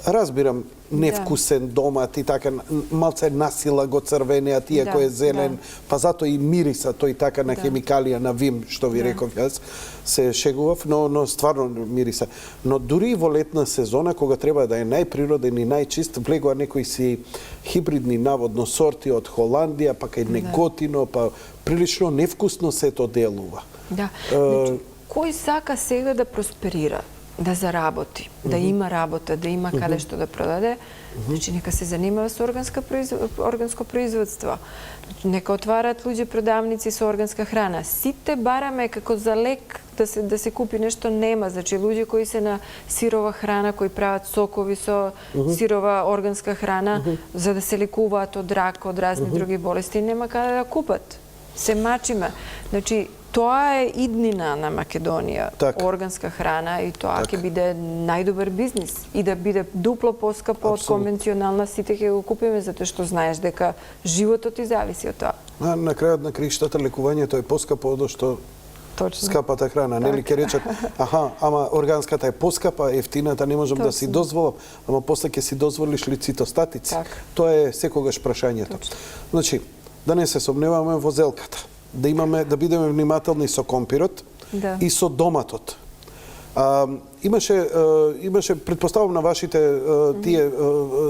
разбирам, невкусен домат и така, малце насила го црвенеа, тие кој е зелен, па затоа и мириса тој така на хемикалија, на вим, што ви реков јас, се шегував, но стварно мириса. Но дури и во летна сезона, кога треба да е најприроден и најчист, влегува некои си хибридни наводно сорти од Холандија, па кај Неготино, па прилично невкусно се то делува. Да. Кој сака сега да просперира? да заработи, да има работа, да има каде што да продаде, значи нека се занимава со органско производство. Нека отварат луѓе продавници со органска храна. Сите бараме како за лек да се купи нешто, нема. Значи луѓе кои се на сирова храна, кои прават сокови со сирова органска храна, за да се лекуваат од рак, од разни други болести, нема каде да купат. Се мачиме. Значи, тоа е иднина на Македонија, органска храна, и тоа ќе биде најдобар бизнис и да биде дупло поскапо од конвенционална, сите ќе го купиме затоа што знаеш дека животот ти зависи од тоа. На крајот на криштата лекувањето е поскапо од што скапата храна, нели ќе речат, ама органската е поскапа, ефтината не можам да си дозволам, ама после ќе си дозволиш ли цитостатици. Тоа е секогаш прашањето. Значи, да не се сомневаме во зелката. Да бидеме внимателни со компирот и со доматот. Имаше, предпоставам на вашите тие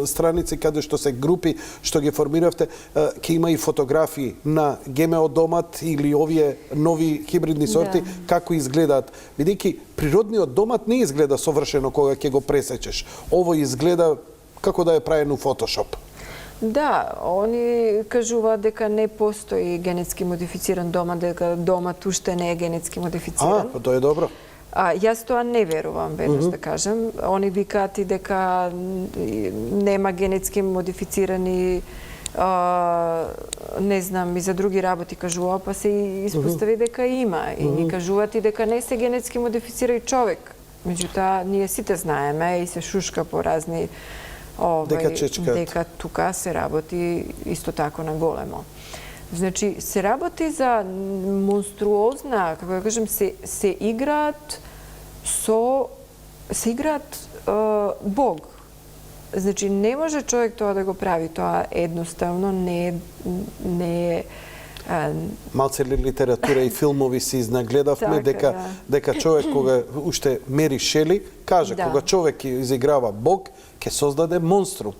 страници каде што се групи што ги формиравте, ќе има и фотографии на ГМО домат или овие нови хибридни сорти, како изгледаат. Бидејќи природниот домат не изгледа совршено кога ќе го пресечеш. Ово изгледа како да е праено у Фотошоп. Да, они кажуваат дека не постои генетски модифициран домат, дека домат уште не е генетски модифициран. Тоа е добро. Јас тоа не верувам, веднаш да кажем. Они викаат и дека нема генетски модифицирани, не знам, и за други работи кажува, па се испостави дека има. И кажуваат и дека не се генетски модифицира и човек. Меѓутоа, ние сите знаеме и се шушка по разни дека тука се работи исто тако на големо. Значи, се работи за монструозна, како да кажем, се играат Бог. Значи, не може човек тоа да го прави, тоа едноставно не е малце литература и филмови си изнагледавме дека човек кога уште Мери Шели каже кога човек изиграва Бог ќе создаде монструм.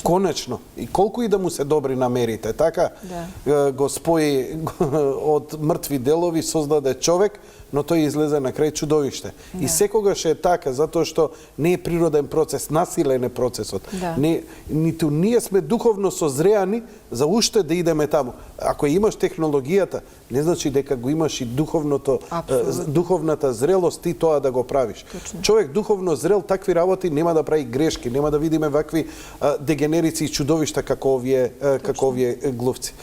Конечно. И колку и да му се добри намерите, така го спои од мртви делови, создаде човек, но тој излезе на крај чудовиште. И секогаш е така, затоа што не е природен процес, насилен е процесот. Ниту ние сме духовно созреани за уште да идеме таму. Ако имаш технологијата, не значи дека го имаш и духовната зрелост ти тоа да го правиш. Човек духовно зрел такви работи нема да прави грешки, нема да видиме вакви дегенерици и чудовишта како овие глувци.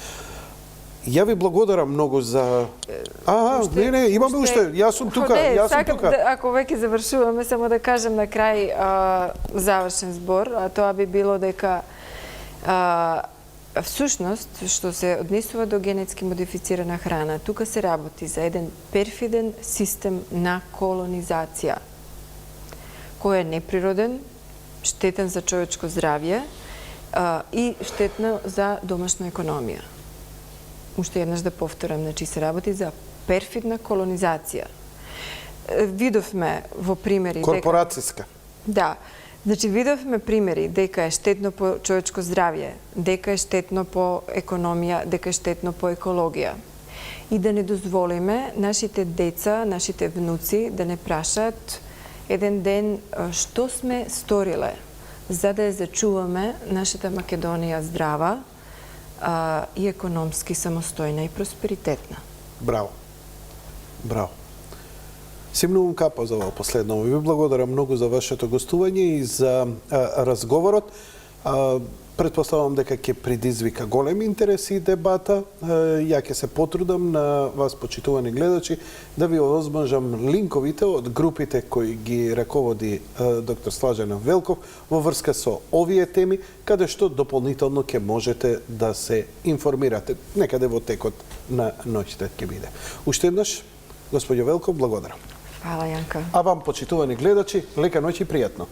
Ја ви благодарам многу за... имаме уште, јас сум тука. Ако веќе завршуваме, само да кажем на крај завршен збор, а тоа би било дека всушност, што се однесува до генетски модифицирана храна, тука се работи за еден перфиден систем на колонизација, кој е неприроден, штетен за човечко здравје и штетно за домашна економија. Уште еднаш да повторам, значи се работи за перфидна колонизација. Видовме во примери... Корпорацијска. Да. Значи, видовме примери дека е штетно по човечко здравје, дека е штетно по економија, дека е штетно по екологија. И да не дозволиме нашите деца, нашите внуци да не прашаат еден ден што сме сториле за да ја зачуваме нашата Македонија здрава, и економски самостојна и просперитетна. Браво. Браво. Симнувам капа за ова последно. Ви благодарам многу за вашето гостување и за разговорот. Предпоставам дека ќе предизвика голем интерес и дебата. Ја ќе се потрудам на вас, почитувани гледачи, да ви овозможам линковите од групите кои ги раководи доктор Слажена Велков во врска со овие теми, каде што дополнително ќе можете да се информирате. Некаде во текот на ноќта ќе биде. Уште еднаш, господјо Велков, благодарам. Фала, Јанка. А вам, почитувани гледачи, лека ноќ и пријатно.